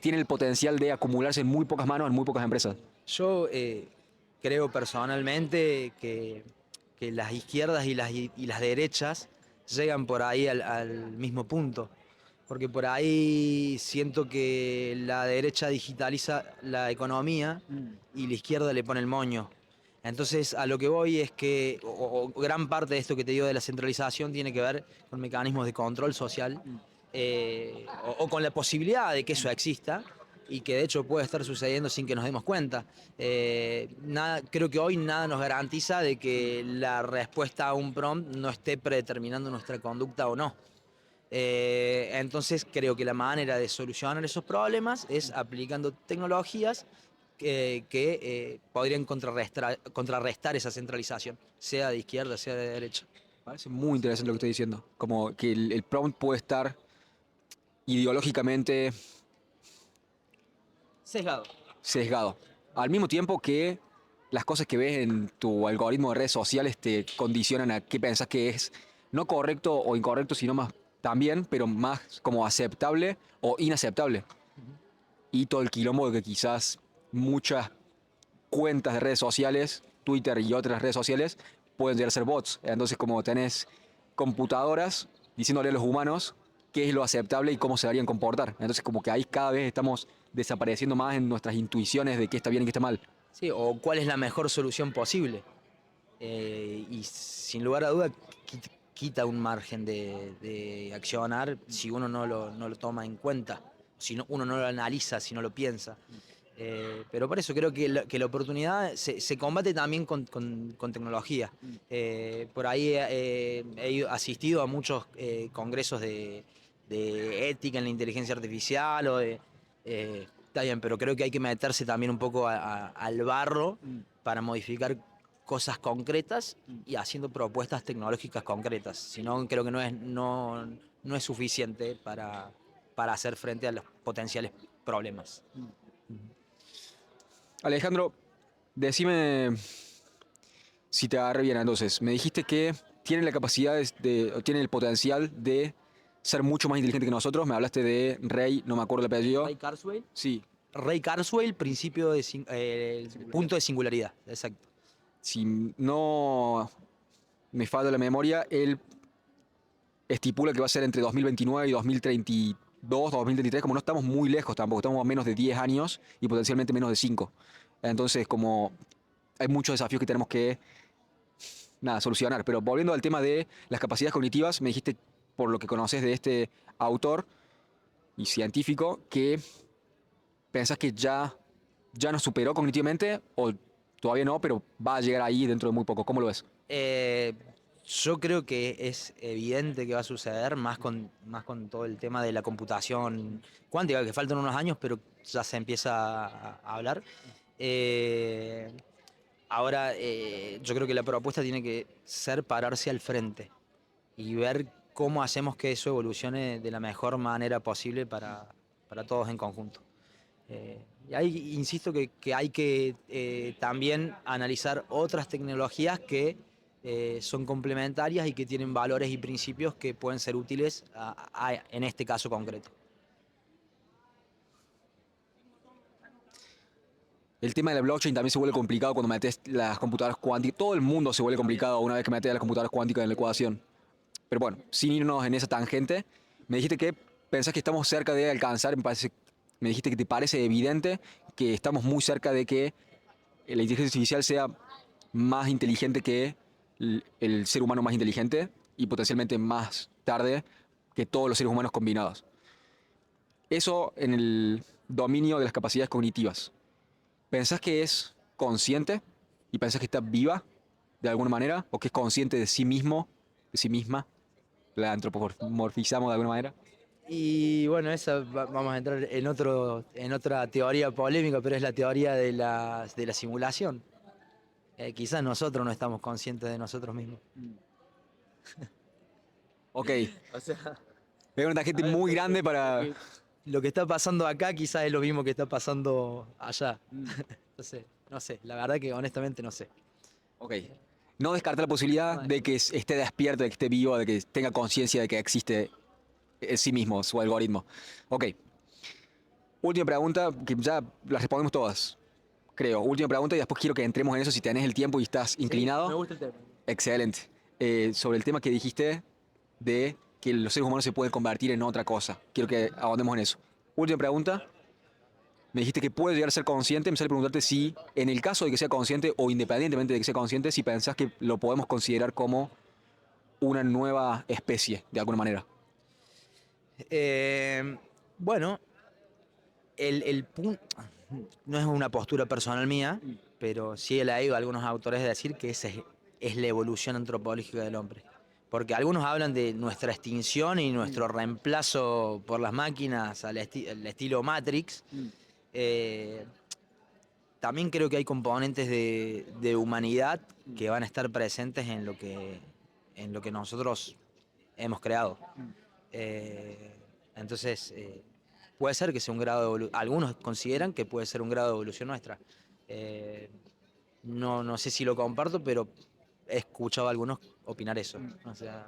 Tiene el potencial de acumularse en muy pocas manos, en muy pocas empresas. Yo creo personalmente que las izquierdas y las derechas llegan por ahí al mismo punto. Porque por ahí siento que la derecha digitaliza la economía y la izquierda le pone el moño. Entonces, a lo que voy es que o gran parte de esto que te digo de la centralización tiene que ver con mecanismos de control social o con la posibilidad de que eso exista y que de hecho puede estar sucediendo sin que nos demos cuenta. Creo que hoy nada nos garantiza de que la respuesta a un prompt no esté predeterminando nuestra conducta o no. Entonces creo que la manera de solucionar esos problemas es aplicando tecnologías que podrían contrarrestar esa centralización, sea de izquierda, sea de derecha. Parece muy interesante lo que estoy diciendo. Como que el prompt puede estar ideológicamente Sesgado. sesgado. Al mismo tiempo que las cosas que ves en tu algoritmo de redes sociales te condicionan a qué pensás que es no correcto o incorrecto, sino más también, pero más como aceptable o inaceptable. Y todo el quilombo de que quizás muchas cuentas de redes sociales, Twitter y otras redes sociales, pueden llegar a ser bots. Entonces, como tenés computadoras diciéndole a los humanos qué es lo aceptable y cómo se deberían comportar. Entonces, como que ahí cada vez estamos desapareciendo más en nuestras intuiciones de qué está bien y qué está mal. Sí, o cuál es la mejor solución posible. Y sin lugar a duda quita un margen de accionar si uno no lo toma en cuenta, si uno no lo analiza, si no lo piensa. Pero por eso creo que la oportunidad se combate también con tecnología. Por ahí he asistido a muchos congresos de ética en la inteligencia artificial está bien, pero creo que hay que meterse también un poco al barro para modificar cosas concretas y haciendo propuestas tecnológicas concretas. Si no, creo que no es suficiente para hacer frente a los potenciales problemas. Alejandro, decime si te agarré bien. Entonces, me dijiste que tienen la capacidad o tienen el potencial de ser mucho más inteligente que nosotros. Me hablaste de Ray, no me acuerdo el apellido. Ray Kurzweil. Sí, Ray Kurzweil, principio de el punto de singularidad, exacto. si no me falla la memoria, él estipula que va a ser entre 2029 y 2032, 2033, como no estamos muy lejos tampoco, estamos a menos de 10 años y potencialmente menos de 5. Entonces, como hay muchos desafíos que tenemos que, nada, solucionar. Pero volviendo al tema de las capacidades cognitivas, me dijiste, por lo que conoces de este autor y científico, que pensás que ya nos superó cognitivamente o todavía no, pero va a llegar ahí dentro de muy poco. ¿Cómo lo ves? Yo creo que es evidente que va a suceder más con todo el tema de la computación cuántica, que faltan unos años, pero ya se empieza a hablar. Ahora, yo creo que la propuesta tiene que ser pararse al frente y ver cómo hacemos que eso evolucione de la mejor manera posible para todos en conjunto. Y ahí insisto que hay que también analizar otras tecnologías que son complementarias y que tienen valores y principios que pueden ser útiles en este caso concreto. El tema de la blockchain también se vuelve complicado cuando metes las computadoras cuánticas. Todo el mundo se vuelve complicado una vez que metes las computadoras cuánticas en la ecuación. Pero bueno, sin irnos en esa tangente, me dijiste que pensás que estamos cerca de alcanzar, me dijiste que te parece evidente que estamos muy cerca de que la inteligencia artificial sea más inteligente que el ser humano más inteligente y potencialmente más tarde que todos los seres humanos combinados. Eso en el dominio de las capacidades cognitivas. ¿Pensás que es consciente y pensás que está viva de alguna manera o que es consciente de sí mismo, de sí misma? ¿La antropomorfizamos de alguna manera? Y bueno, vamos a entrar en otra teoría polémica, pero es la teoría de la simulación. Quizás nosotros no estamos conscientes de nosotros mismos. Ok, O sea, es una tangente muy grande para... lo que está pasando acá quizás es lo mismo que está pasando allá. Entonces, no sé, la verdad que honestamente no sé. Ok. No descarta la posibilidad de que esté despierto, de que esté vivo, de que tenga conciencia de que existe en sí mismo, su algoritmo. Ok. Última pregunta, que ya las respondemos todas, creo. Última pregunta y después quiero que entremos en eso si tenés el tiempo y estás inclinado. Me gusta el tema. Excelente. Sobre el tema que dijiste de que los seres humanos se pueden convertir en otra cosa. Quiero que ahondemos en eso. Última pregunta. Me dijiste que puede llegar a ser consciente. Me sale preguntarte si, en el caso de que sea consciente o independientemente de que sea consciente, si pensás que lo podemos considerar como una nueva especie, de alguna manera. Eh, bueno, el punto no es una postura personal mía, pero sí he leído a algunos autores decir que esa es la evolución antropológica del hombre. Porque algunos hablan de nuestra extinción y nuestro reemplazo por las máquinas al estilo Matrix. Eh, También creo que hay componentes de humanidad que van a estar presentes en lo que nosotros hemos creado. Eh, entonces, puede ser que sea un grado de evolución. Algunos consideran que puede ser un grado de evolución nuestra. Eh, no sé si lo comparto, pero he escuchado a algunos opinar eso. O sea,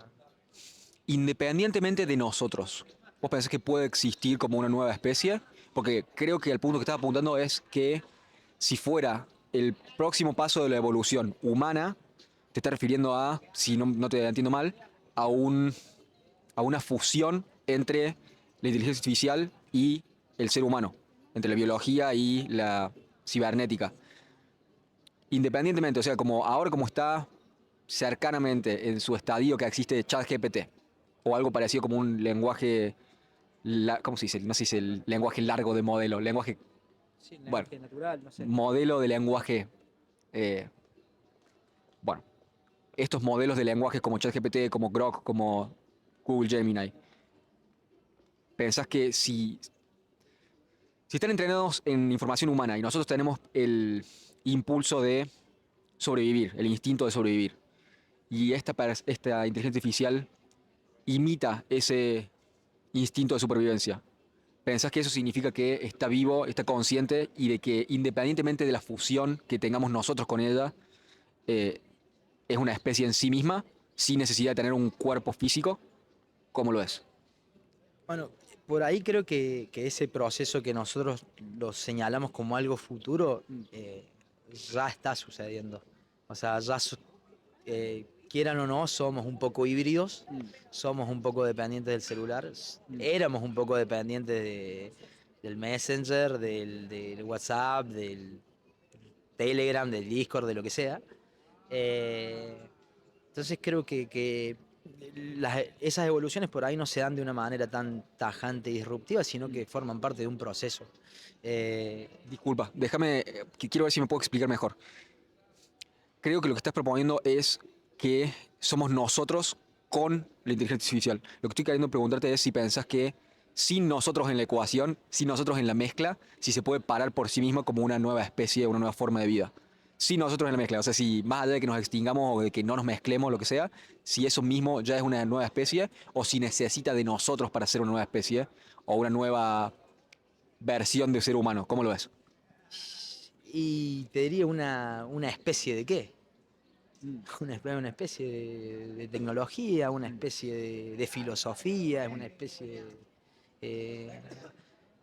Independientemente de nosotros, ¿vos pensás que puede existir como una nueva especie? Porque creo que el punto que estaba apuntando es que si fuera el próximo paso de la evolución humana, te está refiriendo a, si no te entiendo mal, a, a una fusión entre la inteligencia artificial y el ser humano, entre la biología y la cibernética. Independientemente, o sea, como ahora como está cercanamente en su estadio que existe ChatGPT, o algo parecido como un lenguaje, ¿cómo se dice? No se dice el lenguaje largo de modelo, lenguaje, sí, bueno, lenguaje natural, no sé. modelo de lenguaje, eh, bueno, estos modelos de lenguajes como ChatGPT, como Grok, como Google Gemini, ¿pensás que si están entrenados en información humana y nosotros tenemos el impulso de sobrevivir, el instinto de sobrevivir, y esta inteligencia artificial imita ese instinto de supervivencia? ¿Pensás que eso significa que está vivo, está consciente y de que independientemente de la fusión que tengamos nosotros con ella, eh, es una especie en sí misma, sin necesidad de tener un cuerpo físico? ¿Cómo lo es? Bueno, por ahí creo que ese proceso que nosotros lo señalamos como algo futuro ya está sucediendo. O sea, quieran o no, somos un poco híbridos, somos un poco dependientes del celular, éramos un poco dependientes del Messenger, del WhatsApp, del Telegram, del Discord, de lo que sea. Eh, entonces creo que esas evoluciones por ahí no se dan de una manera tan tajante y disruptiva, sino que forman parte de un proceso. Eh, Disculpa, déjame, que quiero ver si me puedo explicar mejor. Creo que lo que estás proponiendo es que somos nosotros con la inteligencia artificial. Lo que estoy queriendo preguntarte es si pensás que sin nosotros en la ecuación, sin nosotros en la mezcla, si se puede parar por sí mismo como una nueva especie, una nueva forma de vida. Sin nosotros en la mezcla, o sea, si más allá de que nos extingamos o de que no nos mezclemos, lo que sea, si eso mismo ya es una nueva especie o si necesita de nosotros para ser una nueva especie o una nueva versión de ser humano. ¿Cómo lo ves? y te diría una especie de qué. Una especie de tecnología, una especie de filosofía, es una especie eh,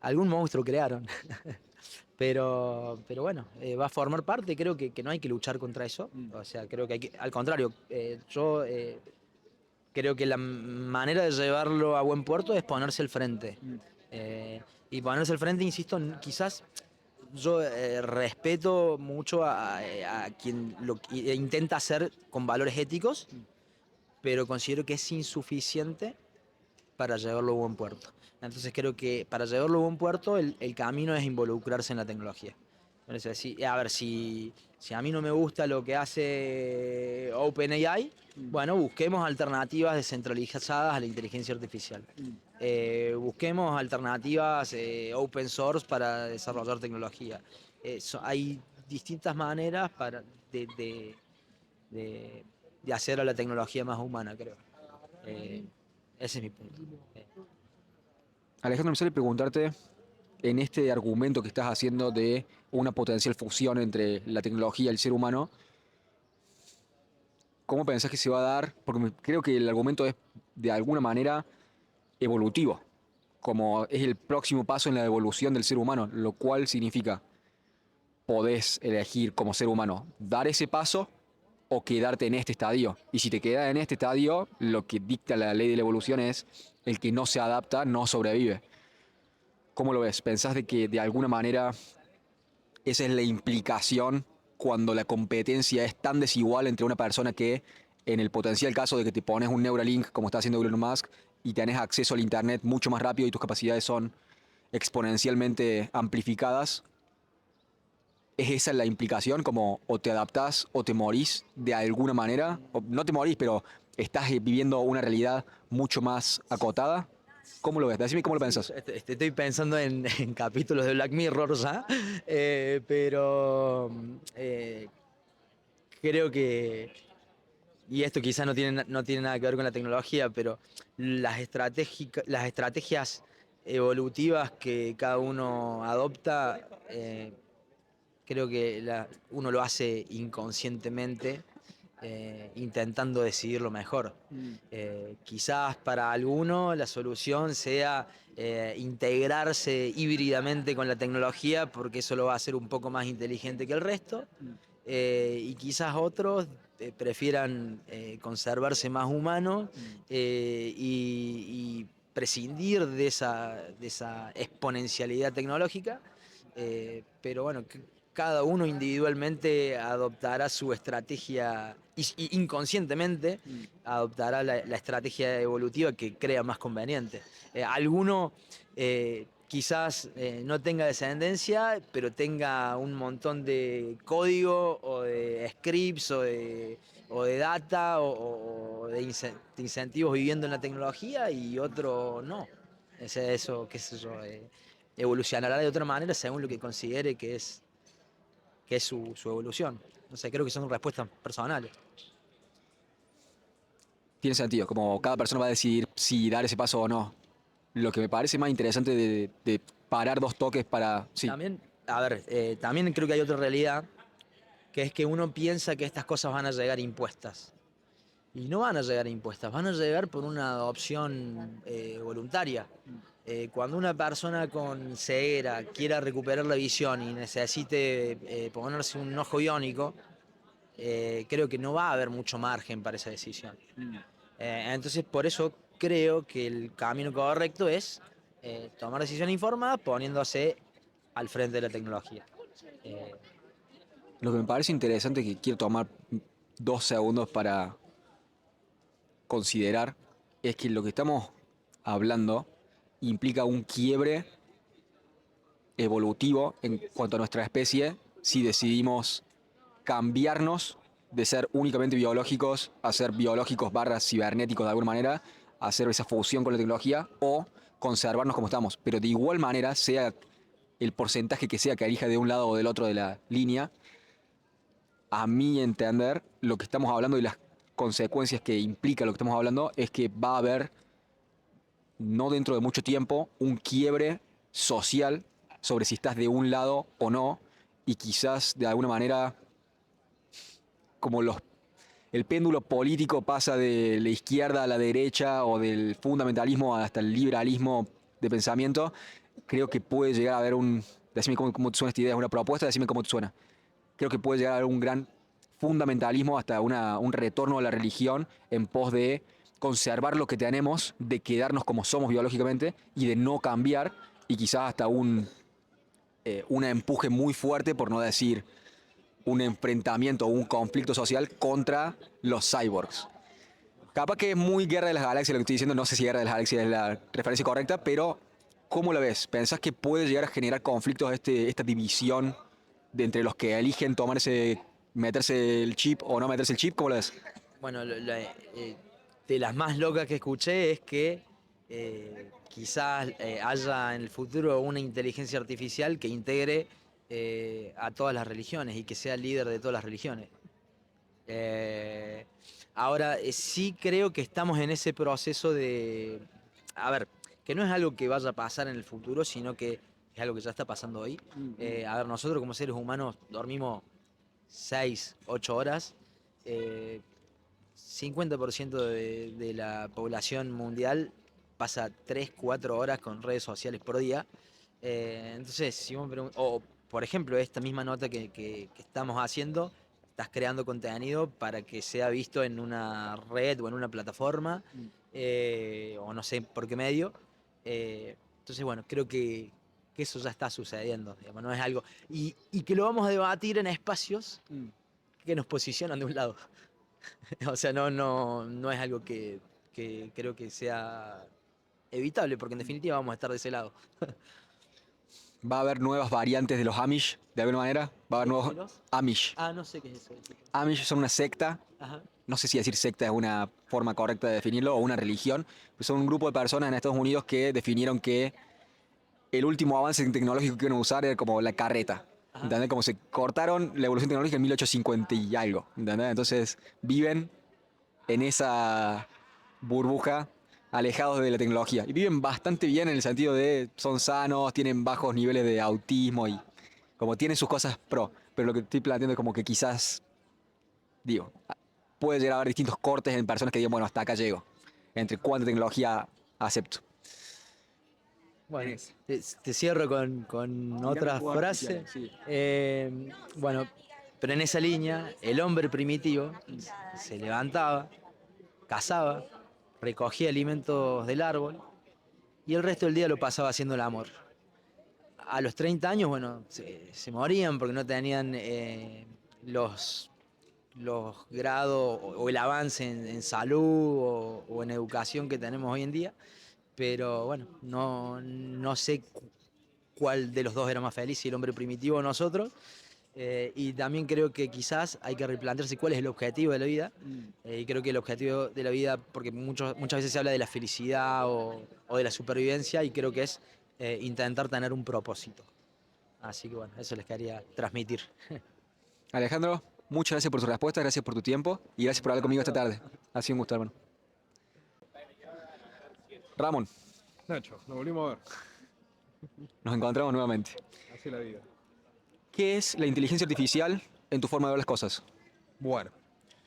algún monstruo crearon. Pero bueno, va a formar parte, creo que no hay que luchar contra eso. O sea, creo que hay que, al contrario, yo creo que la manera de llevarlo a buen puerto es ponerse al frente. Y ponerse al frente, insisto, quizás yo respeto mucho a quien intenta hacer con valores éticos, pero considero que es insuficiente para llevarlo a buen puerto. Entonces creo que para llevarlo a buen puerto el camino es involucrarse en la tecnología. Entonces, a ver, si a mí no me gusta lo que hace OpenAI, bueno, busquemos alternativas descentralizadas a la inteligencia artificial. Busquemos alternativas open source para desarrollar tecnología. Hay distintas maneras de, de hacer a la tecnología más humana, creo. Eh, Ese es mi punto. Alejandro, me sale preguntarte, en este argumento que estás haciendo de una potencial fusión entre la tecnología y el ser humano, ¿cómo pensás que se va a dar? Porque creo que el argumento es de alguna manera evolutivo, como es el próximo paso en la evolución del ser humano, lo cual significa podés elegir como ser humano dar ese paso o quedarte en este estadio. Y si te quedas en este estadio, lo que dicta la ley de la evolución es el que no se adapta no sobrevive. ¿Cómo lo ves? ¿Pensás de que de alguna manera esa es la implicación cuando la competencia es tan desigual entre una persona que, en el potencial caso de que te pones un Neuralink, como está haciendo Elon Musk, y tenés acceso al Internet mucho más rápido y tus capacidades son exponencialmente amplificadas? ¿Es esa la implicación? Como o te adaptás o te morís de alguna manera. O no te morís, pero estás viviendo una realidad mucho más acotada. ¿Cómo lo ves? Decime cómo lo pensás. Estoy pensando en capítulos de Black Mirror ya, pero creo que, y esto quizás no tiene nada que ver con la tecnología, pero las estrategias evolutivas que cada uno adopta, creo que uno lo hace inconscientemente, intentando decidir lo mejor. Quizás para alguno la solución sea integrarse híbridamente con la tecnología porque eso lo va a hacer un poco más inteligente que el resto. Y quizás otros prefieran conservarse más humanos y prescindir de esa exponencialidad tecnológica. Pero bueno, cada uno individualmente adoptará su estrategia y inconscientemente adoptará la estrategia evolutiva que crea más conveniente. Alguno quizás no tenga descendencia, pero tenga un montón de código o de scripts o de data o de incentivos viviendo en la tecnología y otro no. Eso, qué sé yo, evolucionará de otra manera según lo que considere que es su evolución. No sé, creo que son respuestas personales. Tiene sentido, como cada persona va a decidir si dar ese paso o no. Lo que me parece más interesante de parar dos toques para... Sí, También, a ver, también creo que hay otra realidad, que es que uno piensa que estas cosas van a llegar impuestas. Y no van a llegar impuestas, van a llegar por una adopción voluntaria. Cuando una persona con ceguera quiera recuperar la visión y necesite ponerse un ojo biónico, creo que no va a haber mucho margen para esa decisión. Entonces, por eso creo que el camino correcto es tomar decisiones informadas poniéndose al frente de la tecnología. Eh, lo que me parece interesante que quiero tomar 2 segundos para considerar es que lo que estamos hablando implica un quiebre evolutivo en cuanto a nuestra especie si decidimos cambiarnos de ser únicamente biológicos a ser biológicos barra cibernéticos de alguna manera, a hacer esa fusión con la tecnología o conservarnos como estamos. Pero de igual manera, sea el porcentaje que sea que elija de un lado o del otro de la línea, a mi entender, lo que estamos hablando y las consecuencias que implica lo que estamos hablando es que va a haber, no dentro de mucho tiempo, un quiebre social sobre si estás de un lado o no, y quizás de alguna manera, como el péndulo político pasa de la izquierda a la derecha o del fundamentalismo hasta el liberalismo de pensamiento, creo que puede llegar a haber decime cómo te suena esta idea, es una propuesta, decime cómo te suena. Creo que puede llegar a haber un gran fundamentalismo, hasta un retorno a la religión en pos de conservar lo que tenemos, de quedarnos como somos biológicamente y de no cambiar, y quizás hasta un empuje muy fuerte, por no decir un enfrentamiento o un conflicto social contra los cyborgs. Capaz que es muy Guerra de las Galaxias lo que estoy diciendo, no sé si Guerra de las Galaxias es la referencia correcta, pero ¿cómo la ves? ¿Pensás que puede llegar a generar conflictos esta división de entre los que eligen meterse el chip o no meterse el chip? ¿Cómo lo ves? bueno, de las más locas que escuché es que quizás haya en el futuro una inteligencia artificial que integre a todas las religiones y que sea el líder de todas las religiones. Eh, Ahora, sí creo que estamos en ese proceso de, a ver, que no es algo que vaya a pasar en el futuro, sino que es algo que ya está pasando hoy. A ver, nosotros como seres humanos dormimos 6, 8 horas. eh, 50% de la población mundial pasa 3, 4 horas con redes sociales por día. Entonces, si vos me o por ejemplo, esta misma nota que estamos haciendo, estás creando contenido para que sea visto en una red o en una plataforma, o no sé por qué medio. Entonces, bueno, creo que eso ya está sucediendo, digamos, no es algo. Y que lo vamos a debatir en espacios que nos posicionan de un lado. O sea, no es algo que creo que sea evitable, porque en definitiva vamos a estar de ese lado. ¿Va a haber nuevas variantes de los Amish, de alguna manera? ¿Va a haber nuevos ¿Los? Amish? Ah, no sé qué es eso. Amish son una secta, Ajá. no sé si decir secta es una forma correcta de definirlo, o una religión, pues son un grupo de personas en Estados Unidos que definieron que el último avance tecnológico que iban a usar era como la carreta. Ajá. ¿Entendés? Como se cortaron la evolución tecnológica en 1850 y algo. ¿Entendés? Entonces viven en esa burbuja, alejados de la tecnología. Y viven bastante bien en el sentido de son sanos, tienen bajos niveles de autismo y como tienen sus cosas pro. Pero lo que estoy planteando es como que quizás, digo, puede llegar a haber distintos cortes en personas que digan, bueno, hasta acá llego. Entre cuánta tecnología acepto. Bueno, te cierro con otra frase. Sí. Bueno, pero en esa línea, el hombre primitivo se levantaba, cazaba, recogía alimentos del árbol y el resto del día lo pasaba haciendo el amor. A los 30 años, bueno, se morían porque no tenían los grados o el avance en salud o en educación que tenemos hoy en día. Pero bueno, no sé cuál de los dos era más feliz, si el hombre primitivo o nosotros. Y también creo que quizás hay que replantearse cuál es el objetivo de la vida. Y creo que el objetivo de la vida, porque muchas veces se habla de la felicidad o de la supervivencia, y creo que es intentar tener un propósito. Así que bueno, eso les quería transmitir. Alejandro, muchas gracias por tu respuesta, gracias por tu tiempo y gracias por hablar conmigo esta tarde. Ha sido un gusto, hermano. Ramón, Nacho, nos volvimos a ver. nos encontramos nuevamente. Así es la vida. ¿Qué es la inteligencia artificial en tu forma de ver las cosas? Bueno,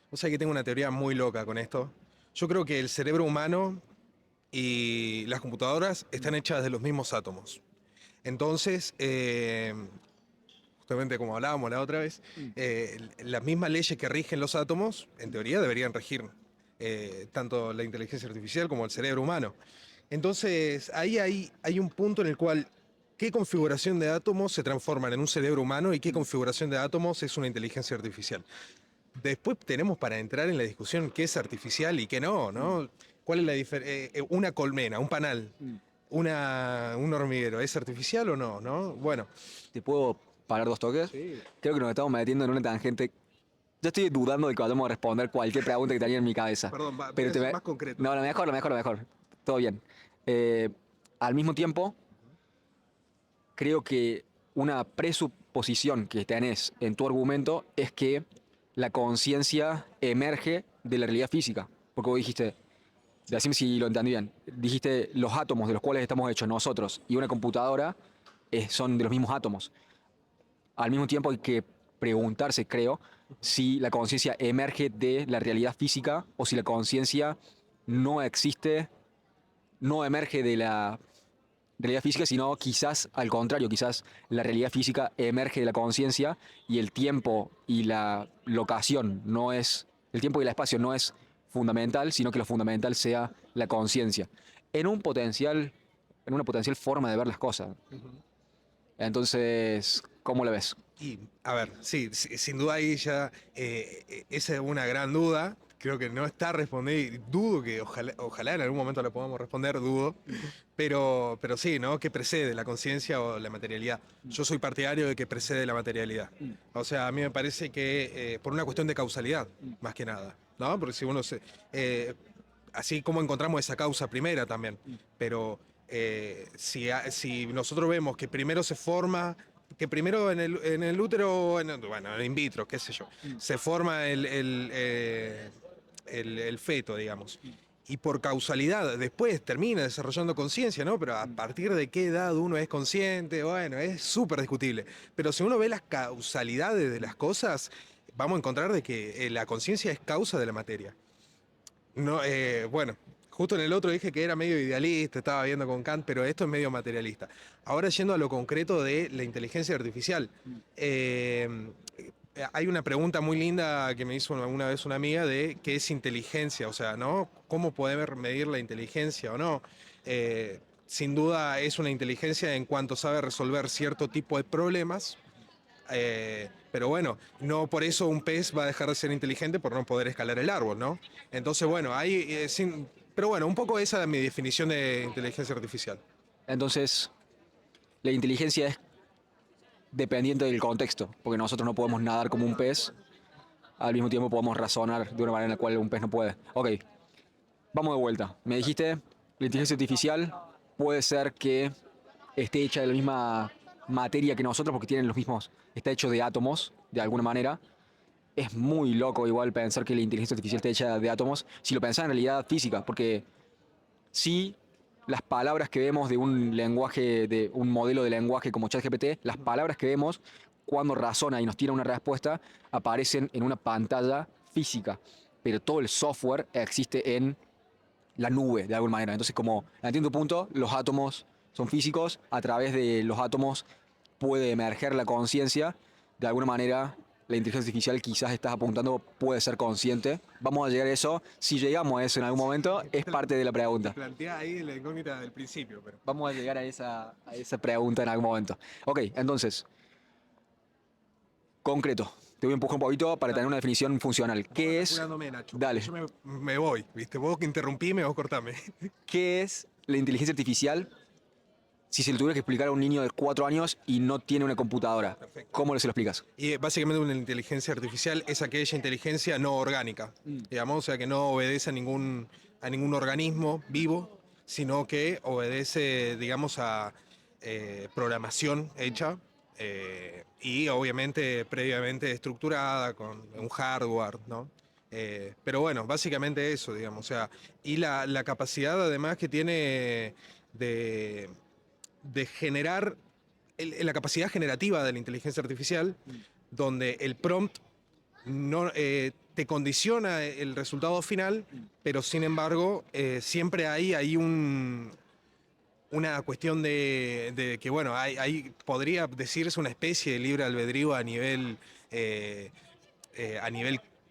o sea que tengo una teoría muy loca con esto. Yo creo que el cerebro humano y las computadoras están hechas de los mismos átomos. Entonces, justamente como hablábamos la otra vez, las mismas leyes que rigen los átomos, en teoría, deberían regir tanto la inteligencia artificial como el cerebro humano. Entonces, ahí hay un punto en el cual qué configuración de átomos se transforman en un cerebro humano y qué configuración de átomos es una inteligencia artificial. Después tenemos para entrar en la discusión qué es artificial y qué no, ¿no? ¿Cuál es la diferencia? Una colmena, un panal, un hormiguero, ¿es artificial o no? ¿No? Bueno, ¿Te puedo parar dos toques? sí. Creo que nos estamos metiendo en una tangente. Yo estoy dudando de que vayamos a responder cualquier pregunta que tenía en mi cabeza. Perdón, voy a Pero ser más concreto. No, lo mejor. Todo bien. Al mismo tiempo, creo que una presuposición que tenés en tu argumento es que la conciencia emerge de la realidad física. Porque vos dijiste, decime si lo entendí bien, dijiste los átomos de los cuales estamos hechos nosotros y una computadora son de los mismos átomos. Al mismo tiempo hay que preguntarse, creo, si la conciencia emerge de la realidad física o si la conciencia no existe, no emerge de la realidad física, sino quizás al contrario, quizás la realidad física emerge de la conciencia y el tiempo y la locación no es, el tiempo y el espacio no es fundamental, sino que lo fundamental sea la conciencia. En un potencial, en una potencial forma de ver las cosas. Entonces, ¿cómo la ves? Y, a ver, sí, sin duda ahí ya esa es una gran duda. Creo que no está respondida y dudo que ojalá en algún momento la podamos responder, dudo. Pero sí, ¿no? ¿Qué precede, la conciencia o la materialidad? Yo soy partidario de que precede la materialidad. O sea, a mí me parece que por una cuestión de causalidad, más que nada, ¿no? Porque si uno así como encontramos esa causa primera también. Pero si nosotros vemos que primero se forma, que primero en el útero, bueno, en in vitro, qué sé yo, se forma el feto, digamos. Y por causalidad, después termina desarrollando conciencia, ¿no? Pero a partir de qué edad uno es consciente, bueno, es súper discutible. Pero si uno ve las causalidades de las cosas, vamos a encontrar de que la conciencia es causa de la materia. No, bueno, justo en el otro dije que era medio idealista, estaba viendo con Kant, pero esto es medio materialista. Ahora yendo a lo concreto de la inteligencia artificial. Hay una pregunta muy linda que me hizo una vez una amiga de qué es inteligencia, o sea, ¿no? ¿Cómo poder medir la inteligencia o no? Sin duda es una inteligencia en cuanto sabe resolver cierto tipo de problemas, pero bueno, no por eso un pez va a dejar de ser inteligente por no poder escalar el árbol, ¿no? Entonces, bueno, pero bueno, un poco esa es mi definición de inteligencia artificial. Entonces, la inteligencia es dependiente del contexto, porque nosotros no podemos nadar como un pez, al mismo tiempo podemos razonar de una manera en la cual un pez no puede. Ok, vamos de vuelta. Me dijiste, la inteligencia artificial puede ser que esté hecha de la misma materia que nosotros, porque tienen los mismos, está hecho de átomos, de alguna manera. Es muy loco igual pensar que la inteligencia artificial esté hecha de átomos, si lo pensás en realidad física, porque sí, las palabras que vemos de un lenguaje, de un modelo de lenguaje como ChatGPT, las palabras que vemos cuando razona y nos tira una respuesta aparecen en una pantalla física, pero todo el software existe en la nube de alguna manera. Entonces, como entiendo tu punto, los átomos son físicos, a través de los átomos puede emerger la conciencia, de alguna manera la inteligencia artificial quizás estás apuntando puede ser consciente. Vamos a llegar a eso, si llegamos a eso en algún momento, es parte de la pregunta. Plantea ahí la incógnita del principio, pero... Vamos a llegar a esa pregunta en algún momento. Ok, entonces, concreto. Te voy a empujar un poquito para tener una definición funcional. ¿Qué es? Apurándome, Nacho, Dale. yo me voy, ¿viste? Vos que interrumpíme, vos cortame. ¿Qué es la inteligencia artificial si se le tuviera que explicar a un niño de 4 años y no tiene una computadora? ¿Cómo se lo explicas? Y básicamente una inteligencia artificial es aquella inteligencia no orgánica, digamos, o sea, que no obedece a ningún organismo vivo, sino que obedece, digamos, a programación hecha y obviamente previamente estructurada con un hardware, ¿no? Pero bueno, básicamente eso, digamos, o sea, y la capacidad además que tiene de generar la capacidad generativa de la inteligencia artificial, donde el prompt no, te condiciona el resultado final, pero sin embargo siempre hay una cuestión de que, bueno, podría decirse una especie de libre albedrío a nivel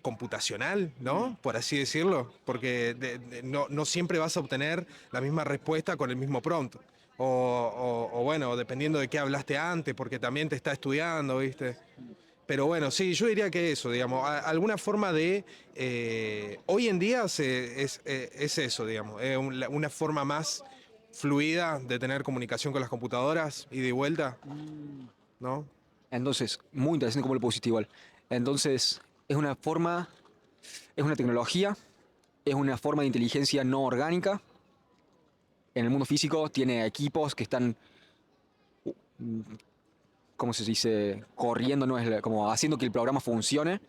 computacional, ¿no? Por así decirlo, porque no siempre vas a obtener la misma respuesta con el mismo prompt. O bueno, dependiendo de qué hablaste antes, porque también te está estudiando, ¿viste? Pero bueno, sí, yo diría que eso, digamos, alguna forma de... hoy en día es eso, digamos, es una forma más fluida de tener comunicación con las computadoras y de vuelta, ¿no? Entonces, muy interesante cómo lo pusiste igual. Entonces, es una forma, es una tecnología, es una forma de inteligencia no orgánica. En el mundo físico tiene equipos que están, ¿cómo se dice? Corriendo, no es como haciendo que el programa funcione.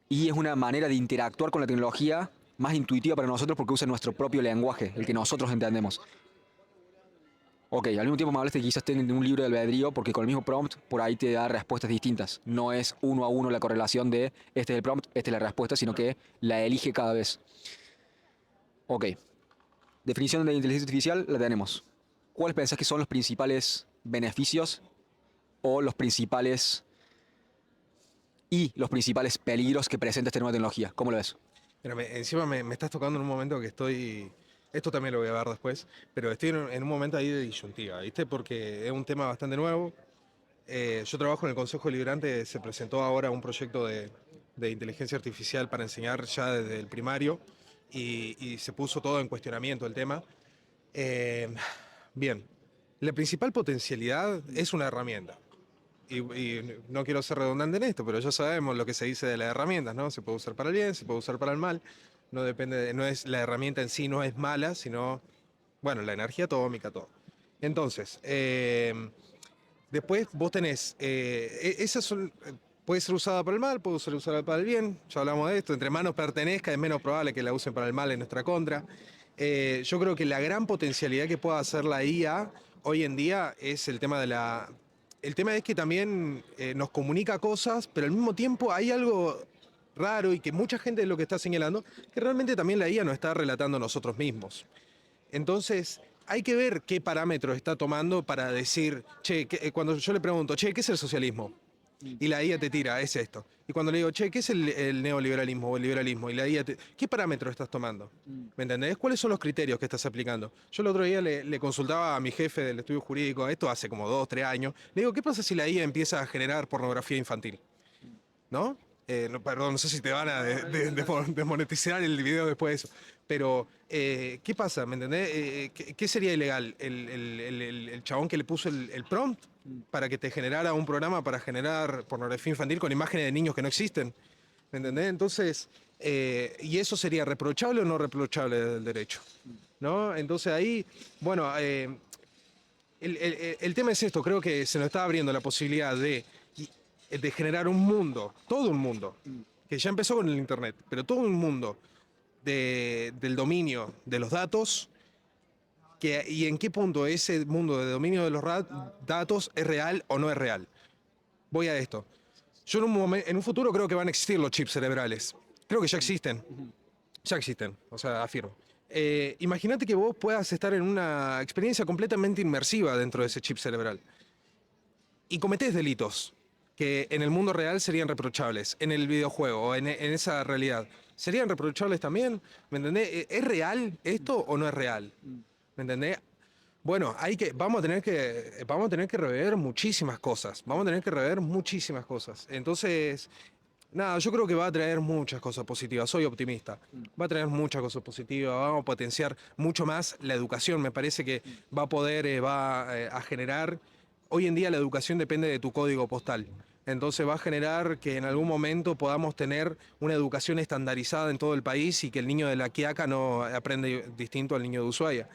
Y es una manera de interactuar con la tecnología más intuitiva para nosotros porque usa nuestro propio lenguaje, el que nosotros entendemos. Ok, al mismo tiempo me hablaste que quizás tengan un libre albedrío porque con el mismo prompt por ahí te da respuestas distintas. No es uno a uno la correlación de este es el prompt, esta es la respuesta, sino que la elige cada vez. Ok, definición de inteligencia artificial la tenemos. ¿Cuáles pensás que son los principales beneficios o los principales peligros que presenta esta nueva tecnología? ¿Cómo lo ves? Pero encima me estás tocando en un momento que estoy... Esto también lo voy a ver después, pero estoy en un momento ahí de disyuntiva, ¿viste? Porque es un tema bastante nuevo. Yo trabajo en el Consejo Deliberante, se presentó ahora un proyecto de inteligencia artificial para enseñar ya desde el primario y se puso todo en cuestionamiento el tema. Bien, la principal potencialidad es una herramienta. Y no quiero ser redundante en esto, pero ya sabemos lo que se dice de las herramientas, ¿no? Se puede usar para el bien, se puede usar para el mal. no depende no es la herramienta en sí, no es mala, sino, bueno, la energía atómica, todo. Entonces, después vos tenés, esas son, puede ser usada para el mal, puede ser usada para el bien, ya hablamos de esto, entre manos pertenezca, es menos probable que la usen para el mal en nuestra contra. Yo creo que la gran potencialidad que pueda hacer la IA hoy en día es el tema de la... El tema es que también nos comunica cosas, pero al mismo tiempo hay algo raro y que mucha gente es lo que está señalando, que realmente también la IA nos está relatando a nosotros mismos. Entonces, hay que ver qué parámetros está tomando para decir, che, cuando yo le pregunto, che, ¿qué es el socialismo? Y la IA te tira, es esto. Y cuando le digo, che, ¿qué es el neoliberalismo o el liberalismo? Y la IA ¿qué parámetros estás tomando? ¿Me entendés? ¿Cuáles son los criterios que estás aplicando? Yo el otro día le consultaba a mi jefe del estudio jurídico, esto hace como 2, 3 años, le digo, ¿qué pasa si la IA empieza a generar pornografía infantil? ¿No? Perdón, no sé si te van a desmonetizar el video después de eso. Pero, ¿qué pasa? ¿Me entendés? ¿Qué sería ilegal? ¿El chabón que le puso el prompt para que te generara un programa para generar pornografía infantil con imágenes de niños que no existen? ¿Me entendés? Entonces, ¿y eso sería reprochable o no reprochable del derecho? ¿No? Entonces ahí, bueno, el tema es esto, creo que se nos está abriendo la posibilidad de generar un mundo, todo un mundo, que ya empezó con el Internet, pero todo un mundo del dominio de los datos, y en qué punto ese mundo de dominio de los datos es real o no es real. Voy a esto. Yo en un futuro creo que van a existir los chips cerebrales. Creo que ya existen. Ya existen, o sea, afirmo. Imagínate que vos puedas estar en una experiencia completamente inmersiva dentro de ese chip cerebral y cometés delitos que en el mundo real serían reprochables, en el videojuego o en esa realidad. ¿Serían reprochables también? ¿Me entendés? ¿Es real esto o no es real? ¿Me entendés? Bueno, vamos a tener que rever muchísimas cosas. Vamos a tener que rever muchísimas cosas. Entonces, nada, yo creo que va a traer muchas cosas positivas. Soy optimista. Va a traer muchas cosas positivas. Vamos a potenciar mucho más la educación. Me parece que va a poder, a generar. Hoy en día la educación depende de tu código postal. Entonces va a generar que en algún momento podamos tener una educación estandarizada en todo el país y que el niño de La Quiaca no aprende distinto al niño de Ushuaia.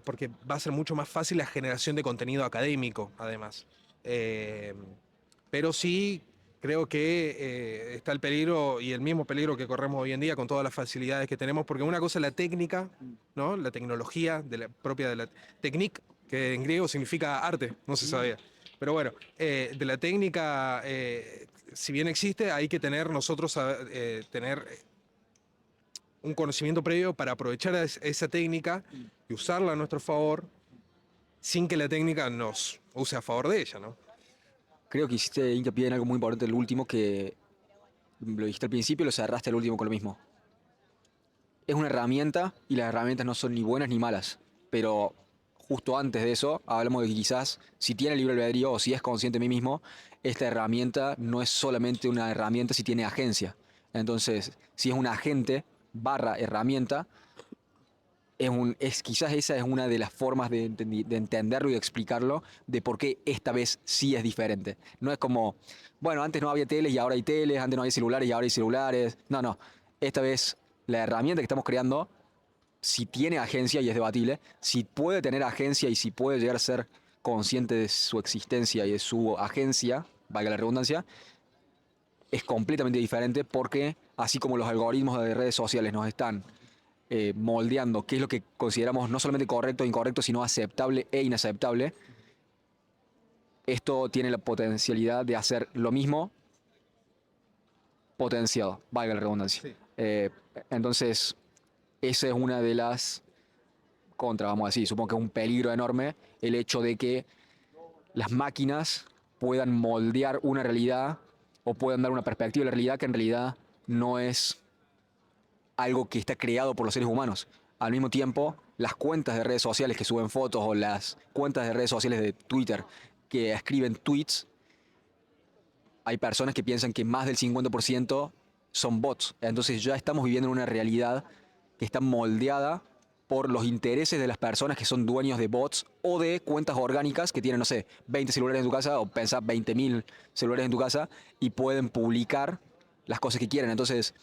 Porque va a ser mucho más fácil la generación de contenido académico, además. Pero sí creo que está el peligro y el mismo peligro que corremos hoy en día con todas las facilidades que tenemos, porque una cosa es la técnica, ¿no? La tecnología propia de la técnica, que en griego significa arte, no se sabía. Pero bueno, de la técnica, si bien existe, hay que tener nosotros tener un conocimiento previo para aprovechar esa técnica y usarla a nuestro favor sin que la técnica nos use a favor de ella, ¿no? Creo que hiciste hincapié en algo muy importante, el último, que lo dijiste al principio y lo cerraste al último con lo mismo. Es una herramienta y las herramientas no son ni buenas ni malas, pero justo antes de eso hablamos de que quizás si tiene libre albedrío o si es consciente de mí mismo, esta herramienta no es solamente una herramienta si tiene agencia. Entonces, si es un agente barra herramienta, quizás esa es una de las formas de entenderlo y de explicarlo, de por qué esta vez sí es diferente. No es como, bueno, antes no había teles y ahora hay teles, antes no había celulares y ahora hay celulares. No, no. Esta vez la herramienta que estamos creando, si tiene agencia, y es debatible, si puede tener agencia y si puede llegar a ser consciente de su existencia y de su agencia, valga la redundancia, es completamente diferente porque así como los algoritmos de redes sociales nos están moldeando qué es lo que consideramos no solamente correcto e incorrecto, sino aceptable e inaceptable, esto tiene la potencialidad de hacer lo mismo potenciado, valga la redundancia. Sí. Entonces, esa es una de las contras, vamos a decir. Supongo que es un peligro enorme el hecho de que las máquinas puedan moldear una realidad o puedan dar una perspectiva de la realidad que en realidad no es algo que está creado por los seres humanos. Al mismo tiempo, las cuentas de redes sociales que suben fotos o las cuentas de redes sociales de Twitter que escriben tweets, hay personas que piensan que más del 50% son bots. Entonces ya estamos viviendo en una realidad que está moldeada por los intereses de las personas que son dueños de bots o de cuentas orgánicas que tienen, no sé, 20 celulares en tu casa o pensá 20.000 celulares en tu casa y pueden publicar las cosas que quieren. Entonces,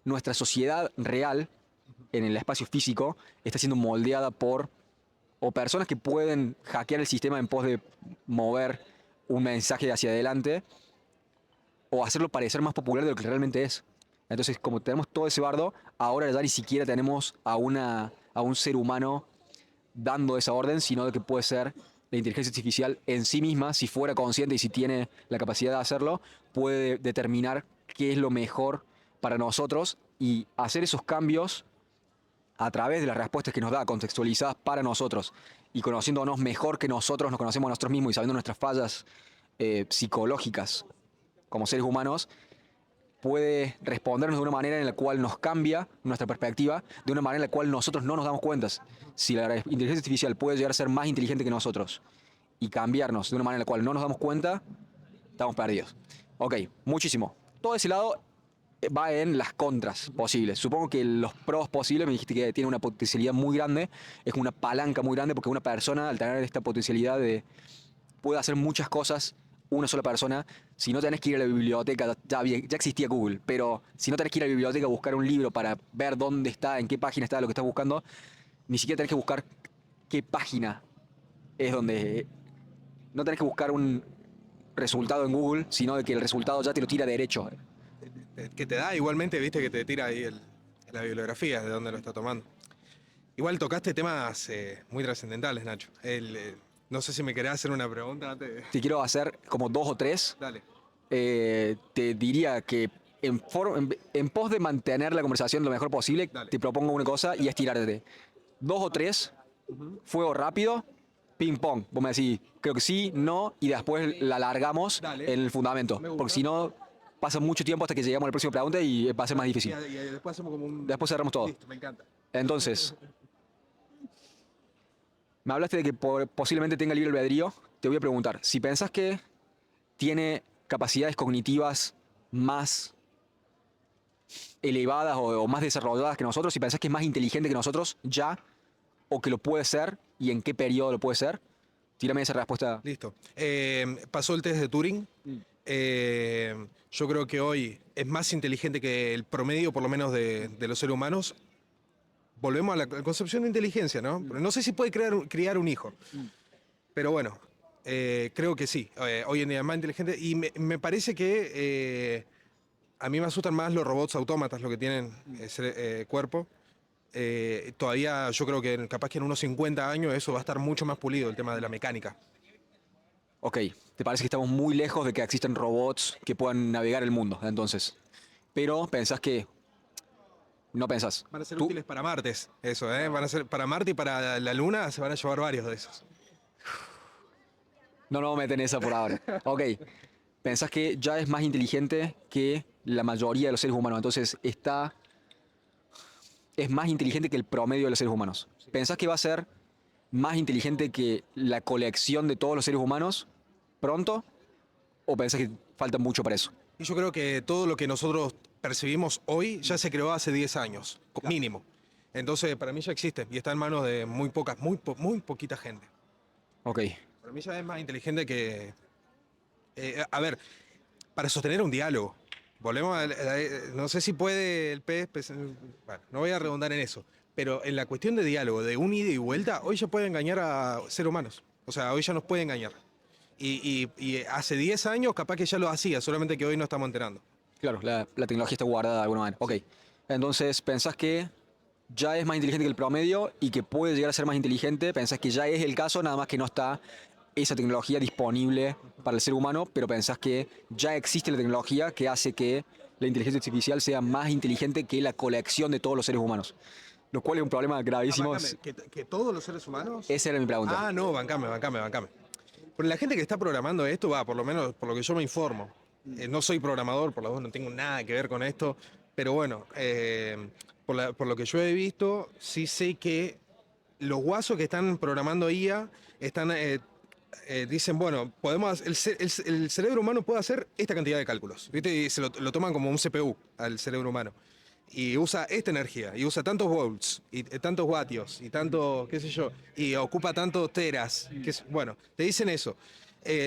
nuestra sociedad real, en el espacio físico, está siendo moldeada por o personas que pueden hackear el sistema en pos de mover un mensaje hacia adelante o hacerlo parecer más popular de lo que realmente es. Entonces, como tenemos todo ese bardo, ahora ya ni siquiera tenemos a un ser humano dando esa orden, sino de que puede ser la inteligencia artificial en sí misma, si fuera consciente y si tiene la capacidad de hacerlo, puede determinar qué es lo mejor para nosotros y hacer esos cambios a través de las respuestas que nos da, contextualizadas para nosotros y conociéndonos mejor que nosotros nos conocemos a nosotros mismos y sabiendo nuestras fallas psicológicas como seres humanos, puede respondernos de una manera en la cual nos cambia nuestra perspectiva, de una manera en la cual nosotros no nos damos cuenta. Si la inteligencia artificial puede llegar a ser más inteligente que nosotros y cambiarnos de una manera en la cual no nos damos cuenta, estamos perdidos. Ok, muchísimo. Todo ese lado va en las contras posibles. Supongo que los pros posibles, me dijiste que tiene una potencialidad muy grande, es una palanca muy grande porque una persona al tener esta potencialidad puede hacer muchas cosas una sola persona. Si no tenés que ir a la biblioteca, ya existía Google, pero si no tenés que ir a la biblioteca a buscar un libro para ver dónde está, en qué página está lo que estás buscando, ni siquiera tenés que buscar qué página es donde... No tenés que buscar un resultado en Google, sino de que el resultado ya te lo tira derecho. Que te da igualmente, viste, que te tira ahí la bibliografía de dónde lo está tomando. Igual tocaste temas muy trascendentales, Nacho. No sé si me querés hacer una pregunta antes. Te quiero hacer como 2 o 3. Dale. Te diría que en pos de mantener la conversación lo mejor posible, Dale. te propongo una cosa y es tirarte 2 o 3, fuego rápido, ping pong. Vos me decís, creo que sí, no, y después la alargamos Dale. en el fundamento. Me gusta. Porque si no, pasa mucho tiempo hasta que lleguemos a la próxima pregunta y va a ser más difícil. Y después hacemos como un... Después cerramos todo. Listo, me encanta. Entonces, me hablaste de que posiblemente tenga libre albedrío. Te voy a preguntar, si pensás que tiene capacidades cognitivas más elevadas o más desarrolladas que nosotros, si pensás que es más inteligente que nosotros ya, o que lo puede ser, y en qué periodo lo puede ser, tírame esa respuesta. Listo. Pasó el test de Turing. Yo creo que hoy es más inteligente que el promedio, por lo menos, de los seres humanos. Volvemos a la concepción de inteligencia, ¿no? Pero no sé si puede criar un hijo. Pero bueno, creo que sí. Hoy en día es más inteligente. Y me parece que a mí me asustan más los robots autómatas, lo que tienen cuerpo. Todavía yo creo que capaz que en unos 50 años eso va a estar mucho más pulido, el tema de la mecánica. Ok, ¿te parece que estamos muy lejos de que existan robots que puedan navegar el mundo, entonces? Pero pensás que... No pensás. Van a ser ¿Tú? útiles para Martes, eso, ¿eh? Van a ser para Marte y para la Luna, se van a llevar varios de esos. No, no meten esa por ahora. Ok, pensás que ya es más inteligente que la mayoría de los seres humanos, entonces es más inteligente que el promedio de los seres humanos. ¿Pensás que va a ser más inteligente que la colección de todos los seres humanos pronto? ¿O pensás que falta mucho para eso? Y yo creo que todo lo que nosotros percibimos hoy ya se creó hace 10 años, mínimo. Entonces, para mí ya existe y está en manos de muy poquita gente. Ok, Para mí ya es más inteligente que... a ver, para sostener un diálogo. Volvemos no sé si puede el pez... Bueno, no voy a redundar en eso. Pero en la cuestión de diálogo, de un ida y vuelta, hoy ya puede engañar a seres humanos. O sea, hoy ya nos puede engañar. Y hace 10 años capaz que ya lo hacía, solamente que hoy no estamos enterando. claro, la tecnología está guardada de alguna manera. Ok, entonces pensás que ya es más inteligente que el promedio y que puede llegar a ser más inteligente. Pensás que ya es el caso, nada más que no está esa tecnología disponible para el ser humano, pero pensás que ya existe la tecnología que hace que la inteligencia artificial sea más inteligente que la colección de todos los seres humanos. Lo cual es un problema gravísimo. Bancame, ¿que todos los seres humanos? Esa era mi pregunta. Ah, no, bancame. Pero la gente que está programando esto, por lo menos por lo que yo me informo, no soy programador, por lo menos no tengo nada que ver con esto, pero bueno, por lo que yo he visto, sí sé que los guasos que están programando IA están, dicen, bueno, el cerebro humano puede hacer esta cantidad de cálculos, ¿viste? Y lo toman como un CPU al cerebro humano. Y usa esta energía, y usa tantos volts, y tantos vatios, y tanto, qué sé yo, y ocupa tantos teras. Bueno, te dicen eso.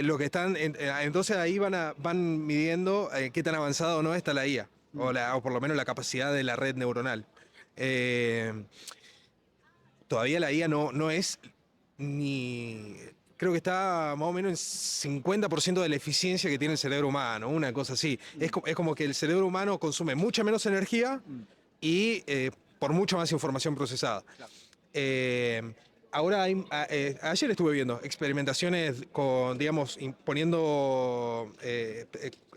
Lo que están, entonces ahí van midiendo qué tan avanzada o no está la IA. o por lo menos la capacidad de la red neuronal. Eh, Todavía la IA no es ni... Creo que está más o menos en 50% de la eficiencia que tiene el cerebro humano, una cosa así. Es como que el cerebro humano consume mucha menos energía y por mucha más información procesada. Ahora ayer estuve viendo experimentaciones con, digamos, poniendo,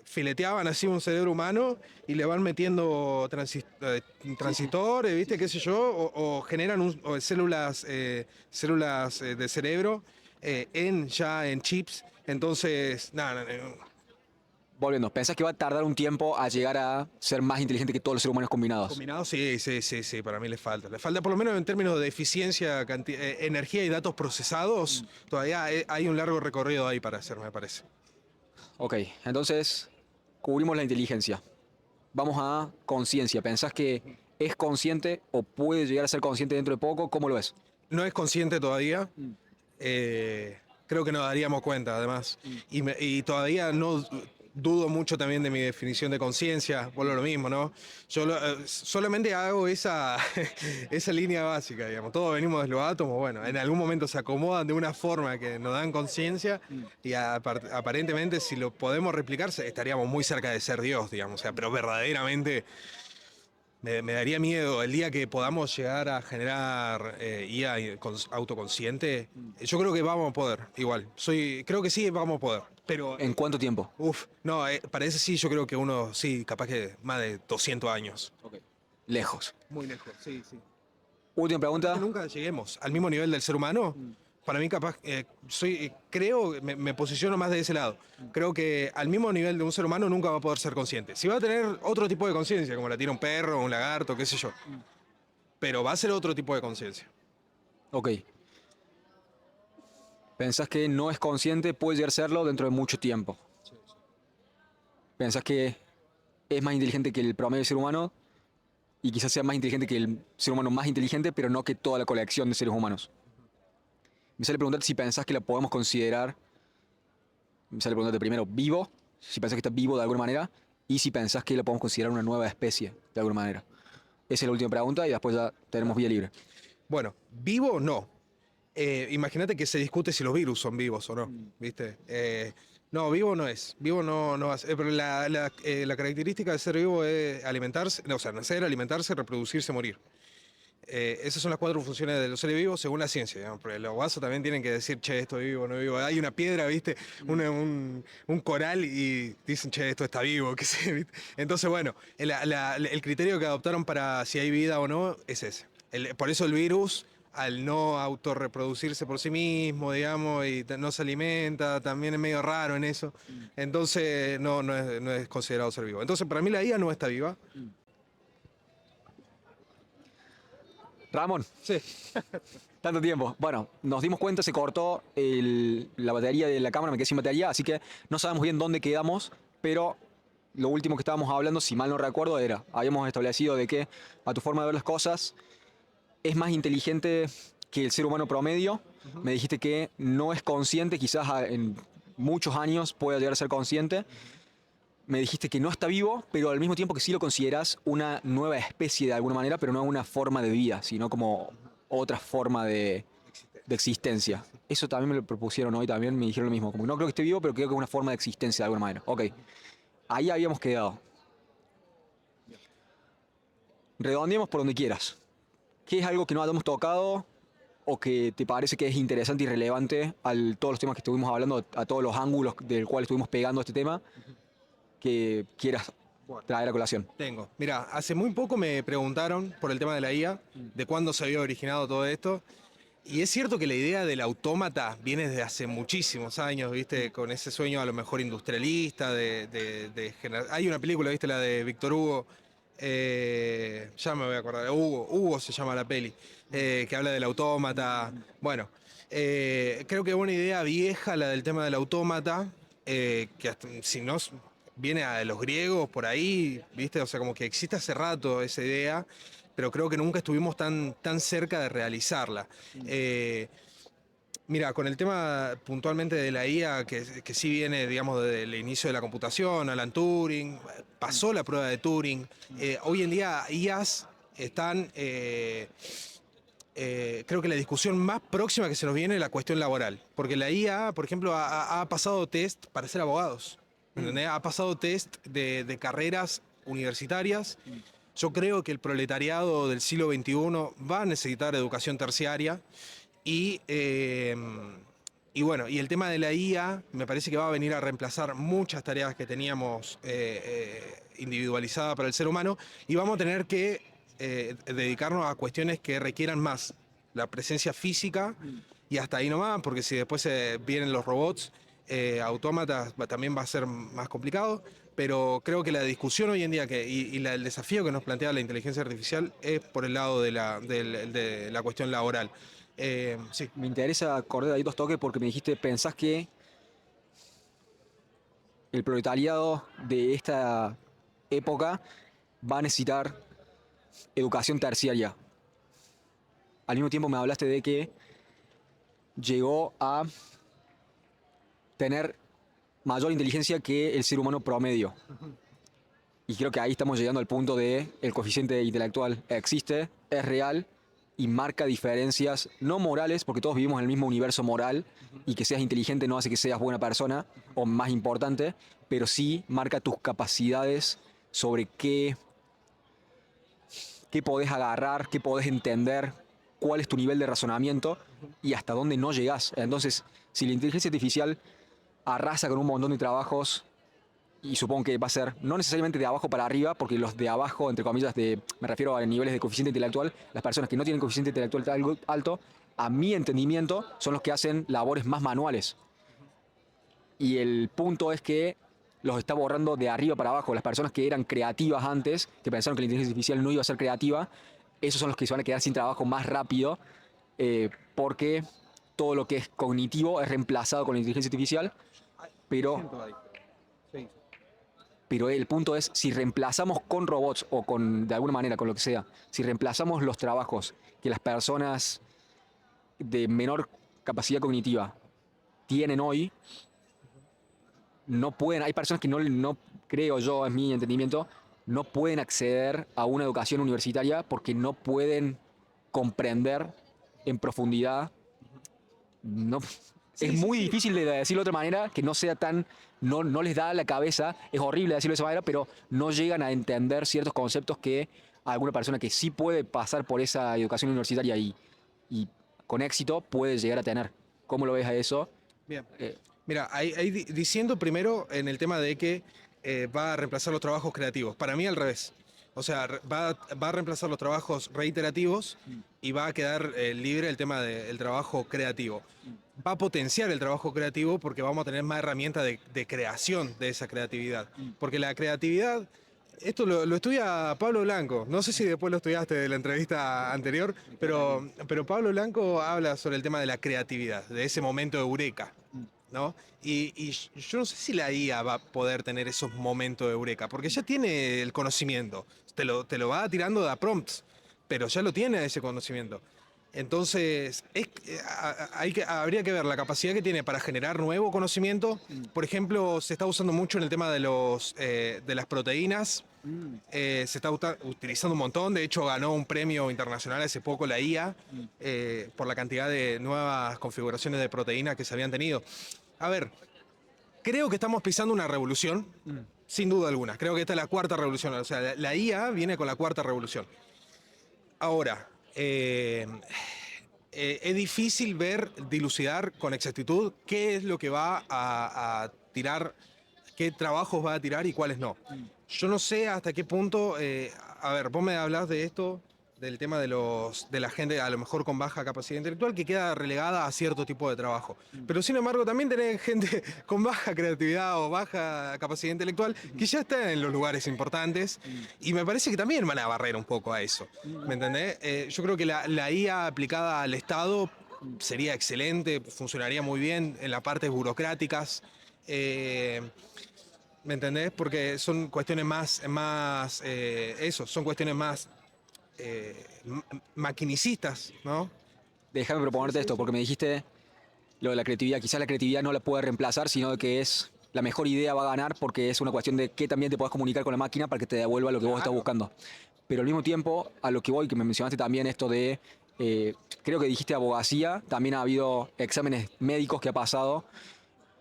fileteaban así un cerebro humano y le van metiendo transistores, ¿viste? ¿Qué sé yo? O generan células, de cerebro ya en chips. Entonces, nada, Volviendo, ¿pensás que va a tardar un tiempo a llegar a ser más inteligente que todos los seres humanos combinados? combinado, sí, para mí le falta. Le falta, por lo menos en términos de eficiencia, energía y datos procesados, todavía hay un largo recorrido ahí para hacer, me parece. Ok, entonces cubrimos la inteligencia. Vamos a conciencia. ¿Pensás que es consciente o puede llegar a ser consciente dentro de poco? ¿Cómo lo ves? No es consciente todavía. Creo que nos daríamos cuenta, además. Y todavía no dudo mucho también de mi definición de conciencia. Vuelvo a lo mismo, ¿no? Yo solamente hago esa, esa línea básica, digamos. Todos venimos de los átomos, bueno, en algún momento se acomodan de una forma que nos dan conciencia y aparentemente si lo podemos replicar estaríamos muy cerca de ser Dios, digamos. O sea, pero verdaderamente... Me daría miedo el día que podamos llegar a generar IA autoconsciente. Yo creo que vamos a poder, igual. Creo que sí vamos a poder. Pero, ¿En cuánto tiempo? no, para ese sí, yo creo que uno, sí, capaz que más de 200 años. Lejos. Muy lejos, sí. Última pregunta. Nunca lleguemos al mismo nivel del ser humano. Para mí, capaz, creo, me posiciono más de ese lado. Creo que al mismo nivel de un ser humano nunca va a poder ser consciente. Si va a tener otro tipo de conciencia, como la tiene un perro, un lagarto, qué sé yo. Pero va a ser otro tipo de conciencia. Ok. ¿Pensás que no es consciente, puede llegar a serlo dentro de mucho tiempo? ¿Pensás que es más inteligente que el promedio del ser humano y quizás sea más inteligente que el ser humano más inteligente, pero no que toda la colección de seres humanos? Me sale preguntarte si pensás que la podemos considerar, me sale preguntarte primero, vivo, si pensás que está vivo de alguna manera, y si pensás que la podemos considerar una nueva especie de alguna manera. Esa es la última pregunta y después ya tenemos vía libre. Bueno, vivo no. Imagínate que se discute si los virus son vivos o no, ¿viste? No, vivo no es. Vivo no va a ser. Pero la característica de ser vivo es alimentarse, o sea, nacer, alimentarse, reproducirse, morir. Esas son las 4 funciones de los seres vivos según la ciencia, digamos, porque los guasos también tienen que decir, che, esto es vivo, no es vivo. Hay una piedra, ¿viste? Un coral y dicen, che, esto está vivo, qué sé, ¿viste? Entonces, bueno, el criterio que adoptaron para si hay vida o no es ese. Por eso el virus, al no autorreproducirse por sí mismo, digamos, y no se alimenta, también es medio raro en eso. Entonces, no es considerado ser vivo. Entonces, para mí la IA no está viva. Ramón, Sí. tanto tiempo. Bueno, nos dimos cuenta, se cortó la batería de la cámara, me quedé sin batería, así que no sabemos bien dónde quedamos, pero lo último que estábamos hablando, si mal no recuerdo, habíamos establecido de que a tu forma de ver las cosas es más inteligente que el ser humano promedio. Me dijiste que no es consciente, quizás en muchos años pueda llegar a ser consciente. Me dijiste que no está vivo, pero al mismo tiempo que sí lo consideras una nueva especie de alguna manera, pero no una forma de vida, sino como otra forma de existencia. Eso también me lo propusieron hoy, también me dijeron lo mismo. Como que no creo que esté vivo, pero creo que es una forma de existencia de alguna manera. Ok, ahí habíamos quedado. Redondeemos por donde quieras. ¿Qué es algo que no hayamos tocado o que te parece que es interesante y relevante a todos los temas que estuvimos hablando, a todos los ángulos del cual estuvimos pegando este tema, que quieras traer a colación? Tengo. Mira, hace muy poco me preguntaron por el tema de la IA, de cuándo se había originado todo esto. Y es cierto que la idea del autómata viene desde hace muchísimos años, ¿viste? Con ese sueño a lo mejor industrialista Hay una película, ¿viste? La de Víctor Hugo. Ya me voy a acordar. Hugo se llama la peli. Que habla del autómata. Bueno, creo que es una idea vieja la del tema del autómata. Que si no viene a los griegos por ahí, ¿viste? O sea, como que existe hace rato esa idea, pero creo que nunca estuvimos tan cerca de realizarla. Mira, con el tema puntualmente de la IA, que sí viene, digamos, desde el inicio de la computación, Alan Turing, pasó la prueba de Turing. Hoy en día IAs están, creo que la discusión más próxima que se nos viene es la cuestión laboral. Porque la IA, por ejemplo, ha pasado test para ser abogados. ¿Entendés? Ha pasado test de carreras universitarias. Yo creo que el proletariado del siglo XXI va a necesitar educación terciaria. Y, eh, y bueno, y el tema de la IA me parece que va a venir a reemplazar muchas tareas que teníamos individualizadas para el ser humano y vamos a tener que dedicarnos a cuestiones que requieran más la presencia física y hasta ahí nomás, porque si después vienen los robots autómatas también va a ser más complicado, pero creo que la discusión hoy en día el desafío que nos plantea la inteligencia artificial es por el lado de la cuestión laboral. Sí. Me interesa acordar ahí dos toques porque me dijiste, ¿pensás que el proletariado de esta época va a necesitar educación terciaria? Al mismo tiempo me hablaste de que llegó a tener mayor inteligencia que el ser humano promedio. Y creo que ahí estamos llegando al punto de el coeficiente intelectual existe, es real y marca diferencias no morales, porque todos vivimos en el mismo universo moral y que seas inteligente no hace que seas buena persona o más importante, pero sí marca tus capacidades sobre qué podés agarrar, qué podés entender, cuál es tu nivel de razonamiento y hasta dónde no llegás. Entonces, si la inteligencia artificial arrasa con un montón de trabajos, y supongo que va a ser no necesariamente de abajo para arriba, porque los de abajo, entre comillas, me refiero a niveles de coeficiente intelectual, las personas que no tienen coeficiente intelectual alto, a mi entendimiento, son los que hacen labores más manuales. Y el punto es que los está borrando de arriba para abajo. Las personas que eran creativas antes, que pensaron que la inteligencia artificial no iba a ser creativa, esos son los que se van a quedar sin trabajo más rápido, porque todo lo que es cognitivo es reemplazado con la inteligencia artificial, pero el punto es, si reemplazamos con robots o de alguna manera, con lo que sea, si reemplazamos los trabajos que las personas de menor capacidad cognitiva tienen hoy, no pueden, hay personas que no creo yo, es mi entendimiento, no pueden acceder a una educación universitaria porque no pueden comprender en profundidad. No, es muy difícil de decirlo de otra manera, que no sea tan, no les da la cabeza, es horrible decirlo de esa manera, pero no llegan a entender ciertos conceptos que alguna persona que sí puede pasar por esa educación universitaria y con éxito puede llegar a tener. ¿Cómo lo ves a eso? Bien. Mira, diciendo primero en el tema de que va a reemplazar los trabajos creativos. Para mí al revés. O sea, va a reemplazar los trabajos reiterativos y va a quedar libre el tema del trabajo creativo. Va a potenciar el trabajo creativo porque vamos a tener más herramientas de creación de esa creatividad. Porque la creatividad, esto lo estudia Pablo Blanco. No sé si después lo estudiaste de la entrevista anterior, pero Pablo Blanco habla sobre el tema de la creatividad, de ese momento de eureka, ¿no? Y yo no sé si la IA va a poder tener esos momentos de eureka, porque ya tiene el conocimiento. Te lo va tirando de a prompts, pero ya lo tiene ese conocimiento. Entonces, habría que ver la capacidad que tiene para generar nuevo conocimiento. Por ejemplo, se está usando mucho en el tema de las proteínas. Se está utilizando un montón. De hecho, ganó un premio internacional hace poco la IA por la cantidad de nuevas configuraciones de proteínas que se habían tenido. A ver, creo que estamos pisando una revolución, sin duda alguna. Creo que esta es la cuarta revolución. O sea, la IA viene con la cuarta revolución. Ahora, es difícil dilucidar con exactitud qué es lo que va a tirar, qué trabajos va a tirar y cuáles no. Yo no sé hasta qué punto, a ver, vos me hablas de esto, del tema de la gente a lo mejor con baja capacidad intelectual que queda relegada a cierto tipo de trabajo. Pero sin embargo también tenés gente con baja creatividad o baja capacidad intelectual que ya está en los lugares importantes y me parece que también van a barrer un poco a eso. ¿Me entendés? Yo creo que la IA aplicada al Estado sería excelente, funcionaría muy bien en las partes burocráticas. ¿Me entendés? Porque son cuestiones son cuestiones más maquinicistas, ¿no? Déjame proponerte esto, porque me dijiste lo de la creatividad. Quizás la creatividad no la puede reemplazar, sino que es la mejor idea va a ganar porque es una cuestión de que también te puedas comunicar con la máquina para que te devuelva lo que vos estás buscando. Pero al mismo tiempo, a lo que voy, que me mencionaste también esto de, creo que dijiste abogacía, también ha habido exámenes médicos que ha pasado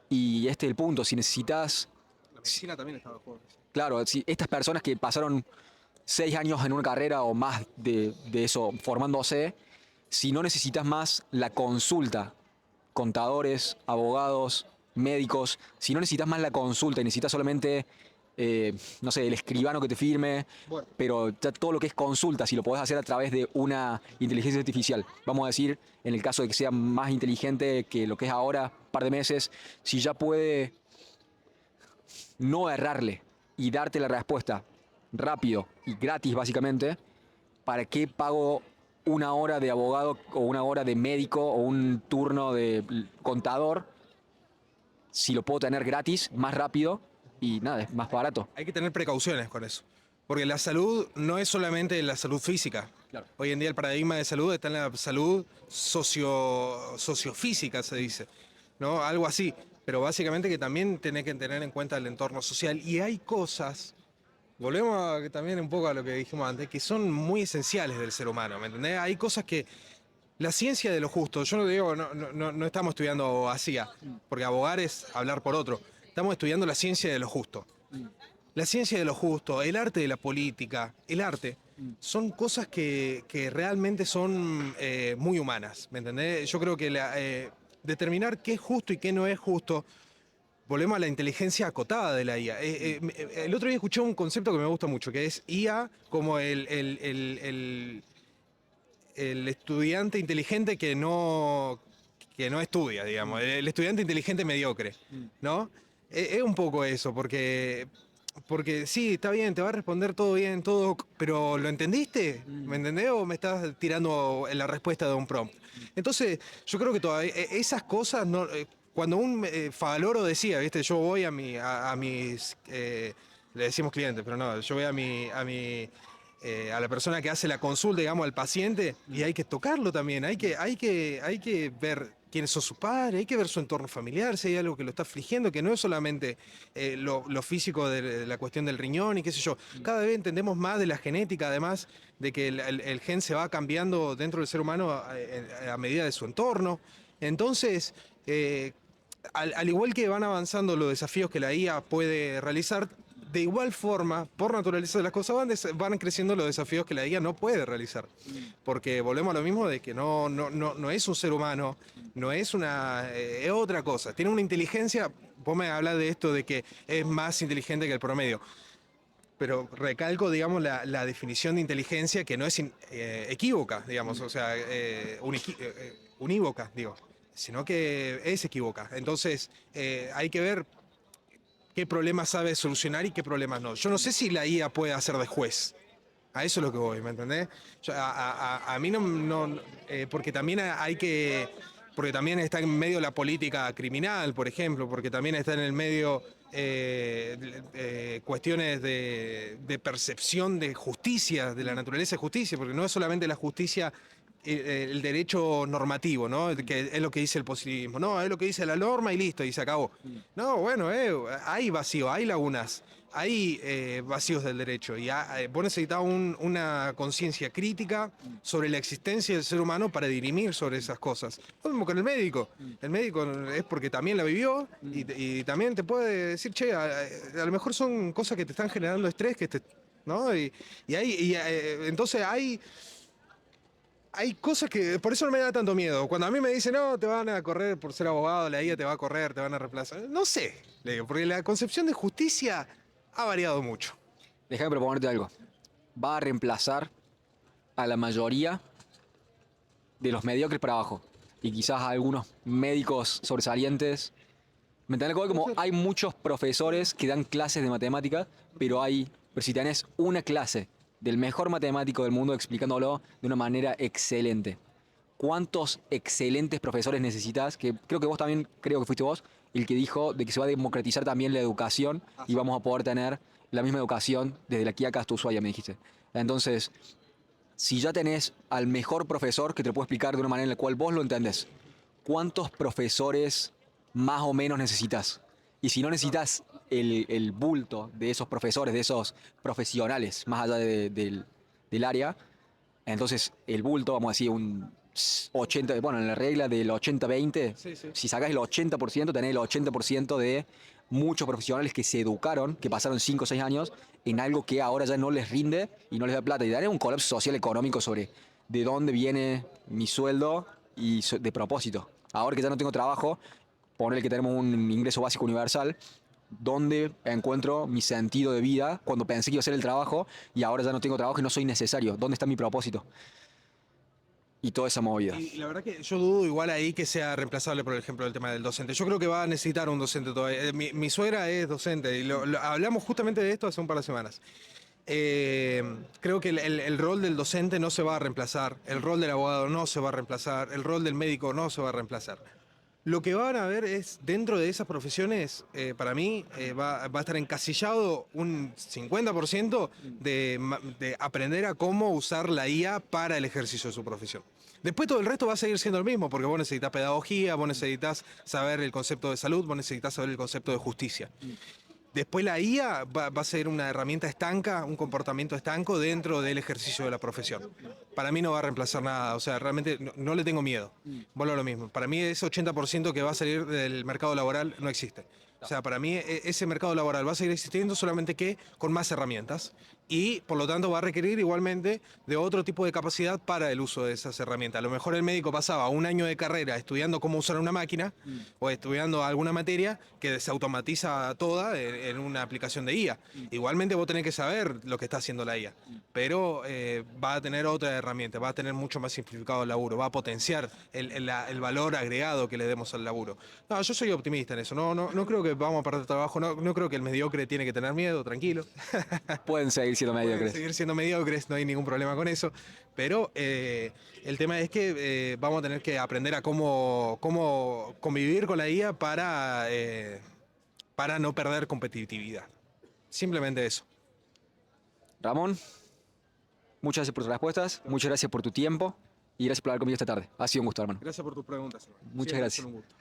y este es el punto, si necesitas, La medicina también estaba en juego. claro, si estas personas que pasaron 6 años en una carrera o más de eso formándose, si no necesitas más la consulta, contadores, abogados, médicos, si no necesitas más la consulta y necesitas solamente, no sé, el escribano que te firme, Bueno. pero ya todo lo que es consulta, si lo podés hacer a través de una inteligencia artificial, vamos a decir, en el caso de que sea más inteligente que lo que es ahora, par de meses, si ya puede no errarle y darte la respuesta rápido y gratis básicamente, ¿para qué pago una hora de abogado o una hora de médico o un turno de contador si lo puedo tener gratis, más rápido y nada, es más barato? Hay que tener precauciones con eso. Porque la salud no es solamente la salud física. Claro. Hoy en día el paradigma de salud está en la salud sociofísica, se dice, ¿no? Algo así. Pero básicamente que también tenés que tener en cuenta el entorno social. Y hay cosas, volvemos también un poco a lo que dijimos antes, que son muy esenciales del ser humano, ¿me entendés? Hay cosas que la ciencia de lo justo, yo no digo, no estamos estudiando abogacía, porque abogar es hablar por otro. Estamos estudiando la ciencia de lo justo. La ciencia de lo justo, el arte de la política, el arte, son cosas que realmente son muy humanas, ¿me entendés? Yo creo que determinar qué es justo y qué no es justo, volvemos a la inteligencia acotada de la IA. El otro día escuché un concepto que me gusta mucho, que es IA como el estudiante inteligente que no estudia, digamos, el estudiante inteligente mediocre, ¿no? Es un poco eso, porque sí, está bien, te va a responder todo bien, todo, pero ¿lo entendiste? ¿Me entendés? ¿O me estás tirando la respuesta de un prompt? Entonces, yo creo que todavía esas cosas, no, cuando un Favaloro decía, ¿viste? Yo voy a mis, le decimos clientes, pero no, yo voy a la persona que hace la consulta, digamos, al paciente, y hay que tocarlo también, hay que ver quiénes son sus padres, hay que ver su entorno familiar, si hay algo que lo está afligiendo, que no es solamente lo físico de la cuestión del riñón y qué sé yo. Cada vez entendemos más de la genética, además de que el gen se va cambiando dentro del ser humano a medida de su entorno. Entonces, al igual que van avanzando los desafíos que la IA puede realizar, de igual forma, por naturaleza de las cosas, van creciendo los desafíos que la IA no puede realizar. Porque volvemos a lo mismo de que no es un ser humano, no es es otra cosa. Tiene una inteligencia, vos me hablas de esto de que es más inteligente que el promedio. Pero recalco, digamos, la definición de inteligencia que no es equívoca, digamos, o sea, unívoca, digo, sino que es equívoca. Entonces, hay que ver qué problemas sabe solucionar y qué problemas no. Yo no sé si la IA puede hacer de juez. A eso es lo que voy, ¿me entendés? A mí porque también porque también está en medio la política criminal, por ejemplo, porque también está en el medio cuestiones de percepción de justicia, de la naturaleza de justicia, porque no es solamente la justicia, el derecho normativo, ¿no? Que es lo que dice el positivismo. No, es lo que dice la norma y listo, y se acabó. No, bueno, hay vacío, hay lagunas, hay vacíos del derecho. Y vos necesitas una conciencia crítica sobre la existencia del ser humano para dirimir sobre esas cosas. Lo mismo con el médico. El médico es porque también la vivió y también te puede decir, che, a lo mejor son cosas que te están generando estrés, ¿no? Entonces hay cosas que, por eso no me da tanto miedo. Cuando a mí me dicen, no, te van a correr por ser abogado, la IA te va a correr, te van a reemplazar. No sé, le digo, porque la concepción de justicia ha variado mucho. Déjame proponerte algo. Va a reemplazar a la mayoría de los mediocres para abajo. Y quizás a algunos médicos sobresalientes. ¿Me entiendes? Como hay muchos profesores que dan clases de matemática, pero si tenés una clase del mejor matemático del mundo explicándolo de una manera excelente. ¿Cuántos excelentes profesores necesitas? Que creo que vos también, creo que fuiste vos, el que dijo de que se va a democratizar también la educación y vamos a poder tener la misma educación desde aquí acá hasta Ushuaia, me dijiste. Entonces, si ya tenés al mejor profesor que te lo puede explicar de una manera en la cual vos lo entendés, ¿cuántos profesores más o menos necesitas? Y si no necesitas el bulto de esos profesores, de esos profesionales, más allá del área, entonces el bulto, vamos a decir, un 80, bueno, en la regla del 80-20, Sí, sí. si sacas el 80%, tenés el 80% de muchos profesionales que se educaron, que pasaron 5 o 6 años en algo que ahora ya no les rinde y no les da plata. Y daré un colapso social económico sobre de dónde viene mi sueldo y de propósito. Ahora que ya no tengo trabajo, ponerle que tenemos un ingreso básico universal, ¿dónde encuentro mi sentido de vida cuando pensé que iba a ser el trabajo y ahora ya no tengo trabajo y no soy necesario? ¿Dónde está mi propósito? Y toda esa movida. Y la verdad que yo dudo igual ahí que sea reemplazable, por ejemplo, el tema del docente. Yo creo que va a necesitar un docente todavía. Mi suegra es docente y hablamos justamente de esto hace un par de semanas. Creo que el rol del docente no se va a reemplazar, el rol del abogado no se va a reemplazar, el rol del médico no se va a reemplazar. Lo que van a ver es, dentro de esas profesiones, para mí, va a estar encasillado un 50% de aprender a cómo usar la IA para el ejercicio de su profesión. Después todo el resto va a seguir siendo el mismo, porque vos necesitas pedagogía, vos necesitas saber el concepto de salud, vos necesitas saber el concepto de justicia. Después la IA va a ser una herramienta estanca, un comportamiento estanco dentro del ejercicio de la profesión. Para mí no va a reemplazar nada, o sea, realmente no le tengo miedo. Vuelvo a lo mismo. Para mí ese 80% que va a salir del mercado laboral no existe. O sea, para mí ese mercado laboral va a seguir existiendo, solamente que con más herramientas. Y por lo tanto va a requerir igualmente de otro tipo de capacidad para el uso de esas herramientas. A lo mejor el médico pasaba un año de carrera estudiando cómo usar una máquina o estudiando alguna materia que se automatiza toda en una aplicación de IA. Igualmente vos tenés que saber lo que está haciendo la IA, pero va a tener otra herramienta, va a tener mucho más simplificado el laburo, va a potenciar el valor agregado que le demos al laburo. No, yo soy optimista en eso, no creo que vamos a perder trabajo, no creo que el mediocre tiene que tener miedo, tranquilo. Pueden seguir siendo Pueden mediocres. seguir siendo mediocres, no hay ningún problema con eso, pero el tema es que vamos a tener que aprender a cómo convivir con la IA para no perder competitividad. Simplemente eso. Ramón, muchas gracias por tus respuestas, muchas gracias por tu tiempo y gracias por hablar conmigo esta tarde. Ha sido un gusto, hermano. Gracias por tus preguntas, hermano. Muchas Siempre gracias. es un gusto.